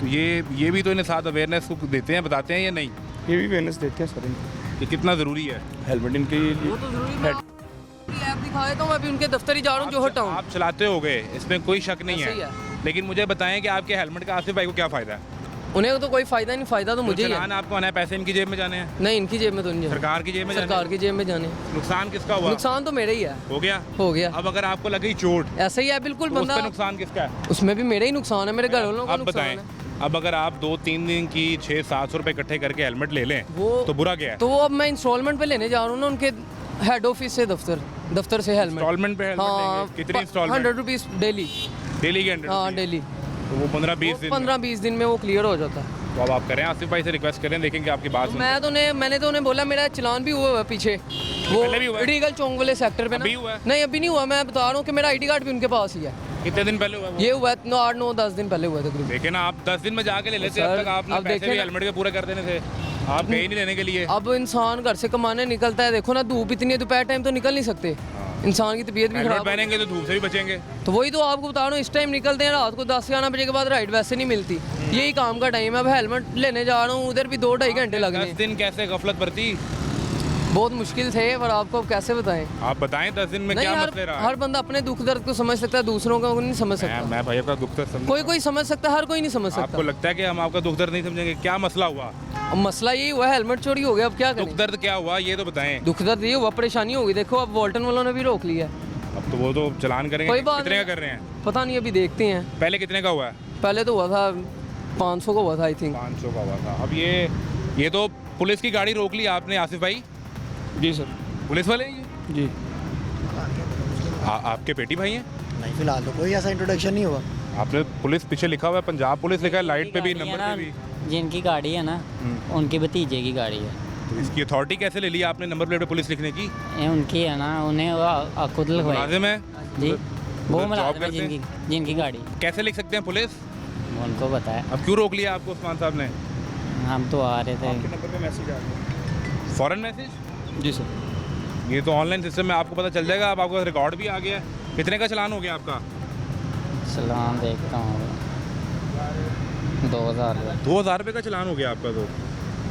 S1: तो ये भी तो इन्हें साथ अवेयरनेस को देते हैं, बताते हैं या नहीं
S6: ये भी अवेयरनेस देते हैं सर इनको
S1: कि कितना ज़रूरी है
S6: हेलमेट इनके लिए।
S12: वो तो जरूरी है। ऐप दिखा देता हूँ, मैं अभी उनके दफ्तर ही जा रहा हूँ जो हटाऊँ।
S1: आप चलाते हो गए, इसमें कोई शक नहीं
S12: ऐसे ही
S1: है,
S12: है।
S1: लेकिन मुझे बताएं कि आपके हेलमेट का आसिफ भाई को क्या फ़ायदा है?
S12: उन्हें तो कोई फायदा नहीं, फायदा तो मुझे ही
S1: चलान
S12: है।
S1: आपको आना है, पैसे इनकी जेब में जाने हैं,
S12: नहीं इनकी जेब में तो नहीं जाने।
S1: सरकार की जेब में जाने
S12: सरकार की जेब में जाने।
S1: हैं। नुकसान किसका हुआ?
S12: नुकसान तो मेरा ही है।
S1: हो गया?
S12: हो गया।
S1: अब अगर आपको लगी चोट
S12: ऐसा ही है बिल्कुल,
S1: तो उस
S12: बंदा
S1: पे नुकसान किसका है?
S12: उसमें भी मेरा ही नुकसान है, मेरे घर वालों का
S1: अब
S12: नुकसान
S1: बताएं,
S12: है।
S1: अब अगर आप 2-3 दिन की 600-700 रुपए इकट्ठे करके हेलमेट ले लें
S12: वो
S1: तो बुरा क्या है?
S12: तो वो अब मैं इंस्टॉलमेंट पे लेने जा रहा हूँ ना, उनके हेड ऑफिस से दफ्तर से हेलमेट।
S1: इंस्टॉलमेंट पे हेलमेट लेंगे? कितनी इंस्टॉलमेंट?
S12: 100 rupees daily.
S1: डेली के 100?
S12: हाँ डेली।
S1: तो वो 15-20 दिन में।
S12: 15-20 दिन में वो क्लियर हो जाता है।
S1: तो अब आप करें आसिफ भाई से रिक्वेस्ट करें, देखेंगे आपकी बात सुन।
S12: मैंने तो उन्हें बोला मेरा चलान भी हुआ है पीछे, वो
S1: पहले भी हुआ है?
S12: रीगल चौंक वाले सेक्टर पे ना।
S1: अभी हुआ है?
S12: नहीं अभी नहीं हुआ, मैं बता रहा हूँ कि मेरा आईडी कार्ड भी उनके पास ही है।
S1: कितने दिन पहले हुआ वो?
S12: ये हुआ है 8-9-10 दिन पहले हुआ है तकरीबन।
S1: देखे ना, आप 10 दिन में जाके ले लेते,
S12: सर,
S1: अब तक आपने
S12: अब
S1: पैसे
S12: देखें
S1: भी
S12: ना-
S1: हेलमेट के पूरे कर देने थे, आप गए ही नहीं लेने के लिए।
S12: अब इंसान घर से कमाने निकलता है, देखो ना धूप इतनी है, दोपहर टाइम तो निकल नहीं सकते, इंसान की तबीयत भी
S1: हेलमेट
S12: खराब।
S1: पहनेंगे तो धूप से भी बचेंगे।
S12: तो वही तो आपको बता रहा हूँ, इस टाइम निकलते हैं रात को 10-11 बजे के बाद, राइड वैसे नहीं मिलती, यही काम का टाइम है। अब हेलमेट लेने जा रहा हूँ, उधर भी 2-2.5 घंटे लग
S1: 10
S12: गए।
S1: दिन कैसे गफलत बरती?
S12: बहुत मुश्किल थे, पर आपको अब कैसे बताएं।
S1: आप बताएं 10 दिन में
S12: नहीं,
S1: क्या मसले रहा?
S12: हर बंदा अपने दुख दर्द को समझ सकता है, दूसरों का नहीं समझ सकता।
S1: मैं भाई आपका दुख दर्द समझ,
S12: कोई समझ सकता है, हर कोई नहीं समझ
S1: आपको
S12: सकता।
S1: लगता है कि हम आपका दुख दर्द नहीं समझेंगे? क्या मसला हुआ?
S12: अब मसला यही हुआ, हेलमेट चोरी हो गया, अब क्या
S1: दुख
S12: करें।
S1: दर्द क्या हुआ ये तो बताएं।
S12: दुख दर्द ये हुआ, परेशानी हो गई, देखो अब वॉल्टन वालों ने भी रोक लिया।
S1: अब तो वो तो चलान करेंगे।
S12: कोई बात
S1: कितने का
S12: नहीं।
S1: कर रहे हैं?
S12: पता नहीं, अभी देखते हैं।
S1: पहले कितने का हुआ है?
S12: पहले तो हुआ था 500 का हुआ था आई थिंक।
S1: 500 का हुआ था। अब ये तो पुलिस की गाड़ी रोक ली आपने आसिफ भाई?
S6: जी सर।
S1: पुलिस वाले हैं ये?
S6: जी।
S1: आपके बेटी भाई हैं?
S5: नहीं फिलहाल तो कोई ऐसा इंट्रोडक्शन नहीं हुआ।
S1: आपने पुलिस पीछे लिखा हुआ है, पंजाब पुलिस लिखा है, लाइट पे भी, नंबर पे भी।
S3: जिनकी गाड़ी है ना उनके भतीजे की गाड़ी है,
S1: तो इसकी अथॉरिटी कैसे ले ली आपने नंबर प्लेट पे पुलिस लिखने की?
S3: ये उनकी है ना, उन्हें वो खुद लगवाई
S1: मुलाजिम है
S3: जी, वो
S1: जॉब
S3: मुलाजिम है
S1: करते हैं?
S3: जिनकी गाड़ी,
S1: कैसे लिख सकते हैं पुलिस?
S3: उनको पता है।
S1: अब क्यों रोक लिया आपको उस्मान साहब ने?
S3: हम तो आ रहे थे।
S6: नंबर पे मैसेज आ गया।
S1: Foreign message?
S6: जी सर।
S1: ये तो ऑनलाइन सिस्टम में आपको पता चल जाएगा, अब आपका रिकॉर्ड भी आ गया है। कितने का चलान हो गया आपका?
S3: चलान देखता हूँ 2000 रुपये।
S1: 2000 रुपये का चलान हो गया आपका। तो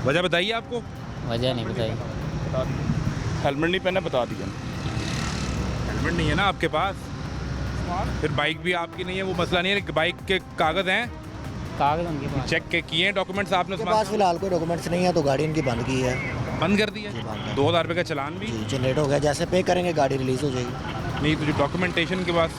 S1: वजह बताइए आपको।
S3: वजह नहीं बताई।
S6: हेलमेट नहीं पहना, बता दिया।
S1: हेलमेट नहीं है ना आपके पास, फिर बाइक भी आपकी नहीं है, वो मसला नहीं है। बाइक के कागज़ हैं,
S3: कागज उनके पास।
S1: चेक के किए हैं डॉक्यूमेंट्स आपने?
S5: उनके पास फिलहाल कोई डॉक्यूमेंट्स नहीं है, तो गाड़ी इनकी बंद की है।
S1: बंद कर दिया? 2000 रुपये का चलान भी
S5: जनरेट हो गया, जैसे पे करेंगे गाड़ी रिलीज हो जाएगी।
S1: नहीं? तो जो डॉक्यूमेंटेशन के पास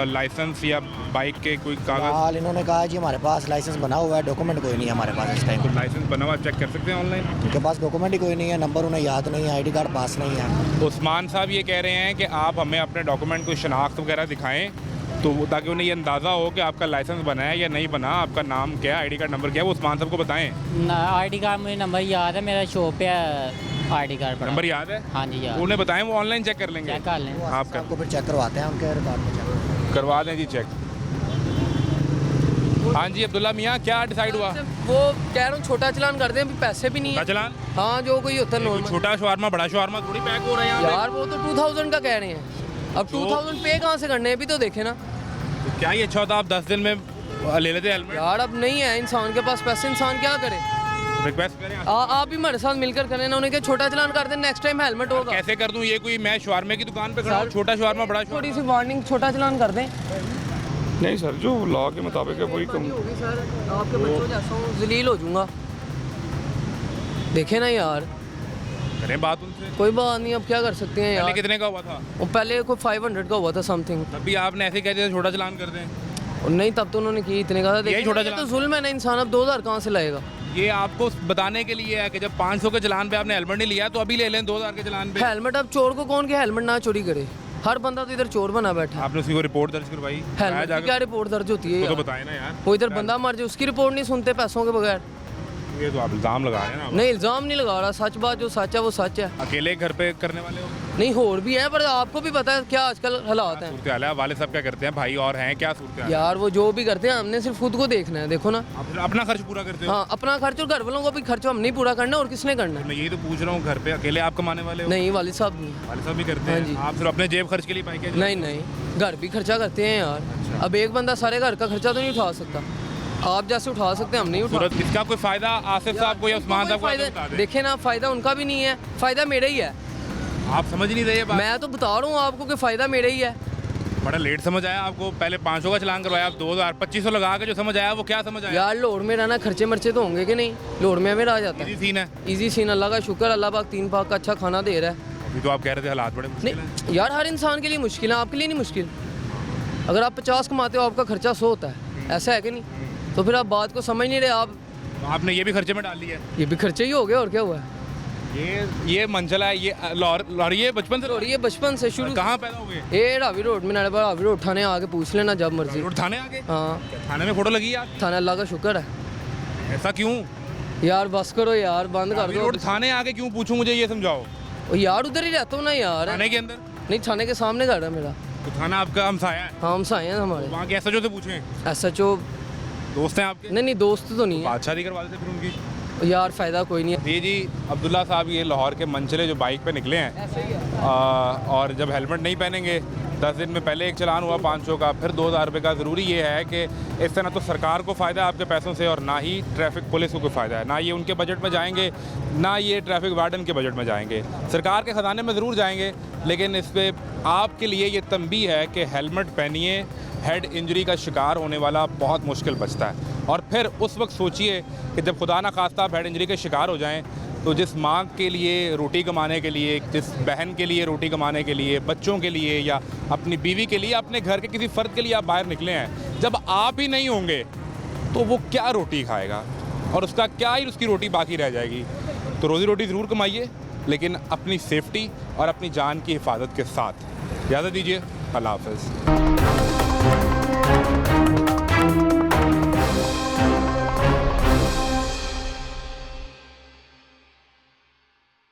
S1: लाइसेंस या बाइक के कोई कागज़?
S5: फिलहाल इन्होंने कहा जी हमारे पास लाइसेंस बना हुआ है, डॉक्यूमेंट कोई नहीं है हमारे पास इस टाइम।
S1: तो लाइसेंस बना हुआ चेक कर सकते हैं ऑनलाइन?
S5: उनके पास डॉक्यूमेंट ही कोई नहीं है, नंबर उन्हें याद नहीं है, आईडी कार्ड पास नहीं है।
S1: उस्मान साहब ये कह रहे हैं कि आप हमें अपने डॉक्यूमेंट को शनाख्त वगैरह दिखाएं, तो ताकि उन्हें ये अंदाज़ा हो कि आपका लाइसेंस बना है या नहीं बना, आपका नाम क्या है, आईडी कार्ड नंबर क्या है, वो उस्मान साहब को बताएं।
S3: ना आईडी कार्ड मुझे नंबर याद है, मेरा शॉप पे आईडी कार्ड पड़ा।
S1: नंबर याद है?
S3: हाँ जी याद।
S1: उन्हें बताएं, वो ऑनलाइन चेक कर लेंगे।
S3: चेक कर लें।
S1: आपका
S5: आपको फिर चेक करवाते हैं उनके रिकॉर्ड में चेक
S1: करवा दें जी चेक। हाँ जी अब्दुल्ला मियाँ, क्या डिसाइड हुआ?
S12: वो कह रहा हूँ छोटा चलान कर दें, अभी पैसे भी नहीं
S1: क्या
S12: है।
S1: चलान?
S12: हाँ जो कोई होता है
S1: कोई
S12: नॉर्मल।
S1: छोटा शवारमा बड़ा शवारमा थोड़ी पैक हो रहा है यहाँ पे।
S12: यार वो तो 2000 का कह रहे हैं, अब 2000 पे कहाँ से करने हैं, अभी तो देखे ना।
S1: तो क्या ये अच्छा होता आप 10 दिन में ले लेते हेलमेट?
S12: यार अब नहीं है इंसान के पास पैसे, इंसान क्या करे।
S1: रिक्वेस्ट करें
S12: आप भी हमारे साथ मिलकर करें ना, उन्हें क्या छोटा चलान कर दें, नेक्स्ट टाइम हेलमेट होगा।
S1: कैसे कर दूं? ये कोई मैं शवारमे की दुकान पे खड़ा हूं, छोटा शवारमा बड़ा
S12: थोड़ी सी वार्निंग, छोटा चलान कर दें।
S6: नहीं सर, जो लॉ के मुताबिक है वही कम।
S12: होगी सर, आपके बच्चों जैसा हूँ, जलील हो जाऊंगा। देखे ना यार,
S1: करें बात उनसे।
S12: कोई बात नहीं, अब क्या कर सकते हैं
S1: पहले
S12: यार।
S1: कितने का हुआ था?
S12: वो पहले कोई 500 का हुआ था समथिंग।
S1: तभी आपने ऐसे कह दिया छोटा चलान कर दें।
S12: और नहीं, तब तो उन्होंने की इतने का था।
S1: यही छोटा
S12: देखिए,
S1: चलान।
S12: तो जुल्म है ना, इंसान अब 2000 कहाँ से लाएगा।
S1: ये आपको बताने के लिए है कि जब 500 के चलान पे आपने हेलमेट नहीं लिया तो अभी ले लें 2000 के चलान पे।
S12: हेलमेट, अब चोर को कौन के हेलमेट ना चोरी करे? हर बंदा तो इधर चोर बना बैठा है।
S1: आपने उसी को रिपोर्ट दर्ज करवाई?
S12: हेलमेट की क्या रिपोर्ट दर्ज होती है
S1: तो
S12: यार?
S1: बताए ना यार।
S12: वो इधर बंदा मर जाए उसकी रिपोर्ट नहीं सुनते पैसों के बगैर।
S1: ये तो आप इल्जाम लगा रहे हैं ना।
S12: नहीं, इल्जाम नहीं लगा रहा, सच बात जो सच है वो सच है।
S1: अकेले घर पे करने वाले हो?
S12: नहीं, और भी है, पर आपको भी पता है क्या आजकल हालात हैं
S1: सूरत हाल है। वाले सब क्या करते हैं भाई और हैं क्या सूरत हाल?
S12: यार। वो जो भी करते हैं, हमने सिर्फ खुद को देखना है, देखो ना।
S1: आप अपना खर्च पूरा करते हो?
S12: हाँ, अपना खर्च, और घर वालों को भी खर्च हम नहीं पूरा करना, और किसने करना है?
S1: मैं यही तो पूछ रहा हूँ, घर पे अकेले आप कमाने वाले हो?
S12: नहीं, वालिद साहब नहीं।
S1: वाले साहब भी करते
S12: हाँ
S1: हैं?
S12: जी।
S1: आप सिर्फ अपने जेब खर्च के लिए बाइक?
S12: नहीं नहीं, घर भी खर्चा करते हैं यार। अब एक बंदा सारे घर का खर्चा तो नहीं उठा सकता। आप जैसे उठा सकते हैं, हम नहीं उठा।
S1: सूरत इसका कोई फायदा आसिफ साहब को या उस्मान साहब को
S12: फायदा
S1: बता दें।
S12: देखे ना, फायदा उनका भी नहीं है, फायदा मेरा ही है।
S1: आप समझ नहीं रहे ये बात?
S12: मैं तो बता रहा हूँ आपको कि फायदा मेरा ही है।
S1: बड़ा लेट समझ आया आपको। पहले 500 का चलान करवाया, आप 2000 2500 लगा के जो समझ आया वो क्या समझ आया?
S12: यार लोड में रहना, खर्चे मर्चे तो होंगे कि नहीं? लोड में हमें आ जाता है।
S1: इजी सीन है।
S12: इजी सीन, अल्लाह का शुक्र, अल्लाह पाक 3 पाक का अच्छा खाना दे रहा है।
S1: अभी तो आप कह रहे थे हालात बड़े मुश्किल हैं।
S12: नहीं यार, हर इंसान के लिए मुश्किल है, आपके लिए नहीं मुश्किल। अगर आप 50 कमाते हो, आपका खर्चा 100 होता है, ऐसा है कि नहीं? तो फिर आप बात को समझ नहीं रहे। आप
S1: तो आपने ये भी खर्चे में डाल लिया?
S12: ये भी खर्चे ही हो गए, और क्या हुआ है?
S1: ये मंजिला है, ये लॉरी है बचपन से?
S12: और ये बचपन से शुरू।
S1: कहाँ पैदा हो गए?
S12: ये रावी रोड में, नाले पर रावी रोड थाने आके पूछ लेना जब मर्जी।
S1: रोड थाने आके?
S12: हाँ,
S1: थाने में फोटो लगी है?
S12: थाना, अल्लाह का शुक्र है।
S1: ऐसा क्यों
S12: यार बस करो यार, बंद कर दो।
S1: रोड थाने आके क्यों पूछूं? मुझे ये समझाओ।
S12: ओ यार, उधर ही रहता हूँ ना यार।
S1: थाने के अंदर?
S12: नहीं, थाने के सामने घर है मेरा।
S1: तो थाना आपका हमसाया है?
S12: हाँ, हमसाए हैं हमारे।
S1: वहाँ के एसएचओ से पूछें?
S12: SHO
S1: दोस्त हैं आपके?
S12: नहीं नहीं, दोस्त तो नहीं है
S1: बादशाह करवा देते फिर उनकी।
S12: यार, फ़ायदा कोई नहीं है।
S1: जी जी, अब्दुल्ला साहब ये लाहौर के मंचले जो बाइक पे निकले हैं और जब हेलमेट नहीं पहनेंगे 10 दिन में पहले एक चलान हुआ 500 का, फिर 2000 रुपये का। ज़रूरी ये है कि इससे ना तो सरकार को फ़ायदा है आपके पैसों से, और ना ही ट्रैफिक पुलिस को कोई फ़ायदा है। ना ये उनके बजट में जाएंगे, ना ये ट्रैफिक वार्डन के बजट में जाएंगे। सरकार के ख़जाने में ज़रूर जाएंगे, लेकिन इस पर आपके लिए ये तंबीह है कि हेलमेट पहनिए, हेड इंजरी का शिकार होने वाला बहुत मुश्किल बचता है। और फिर उस वक्त सोचिए कि जब खुदा ना खास्ता आप हेड इंजरी के शिकार हो जाएं, तो जिस माँ के लिए रोटी कमाने के लिए, जिस बहन के लिए रोटी कमाने के लिए, बच्चों के लिए या अपनी बीवी के लिए, अपने घर के किसी फ़र्द के लिए आप बाहर निकले हैं, जब आप ही नहीं होंगे तो वो क्या रोटी खाएगा और उसका क्या ही उसकी रोटी बाकी रह जाएगी। तो रोज़ी रोटी ज़रूर कमाइए, लेकिन अपनी सेफ्टी और अपनी जान की हिफाजत के साथ। इजाज़त दीजिए, अल्लाह हाफ़िज़।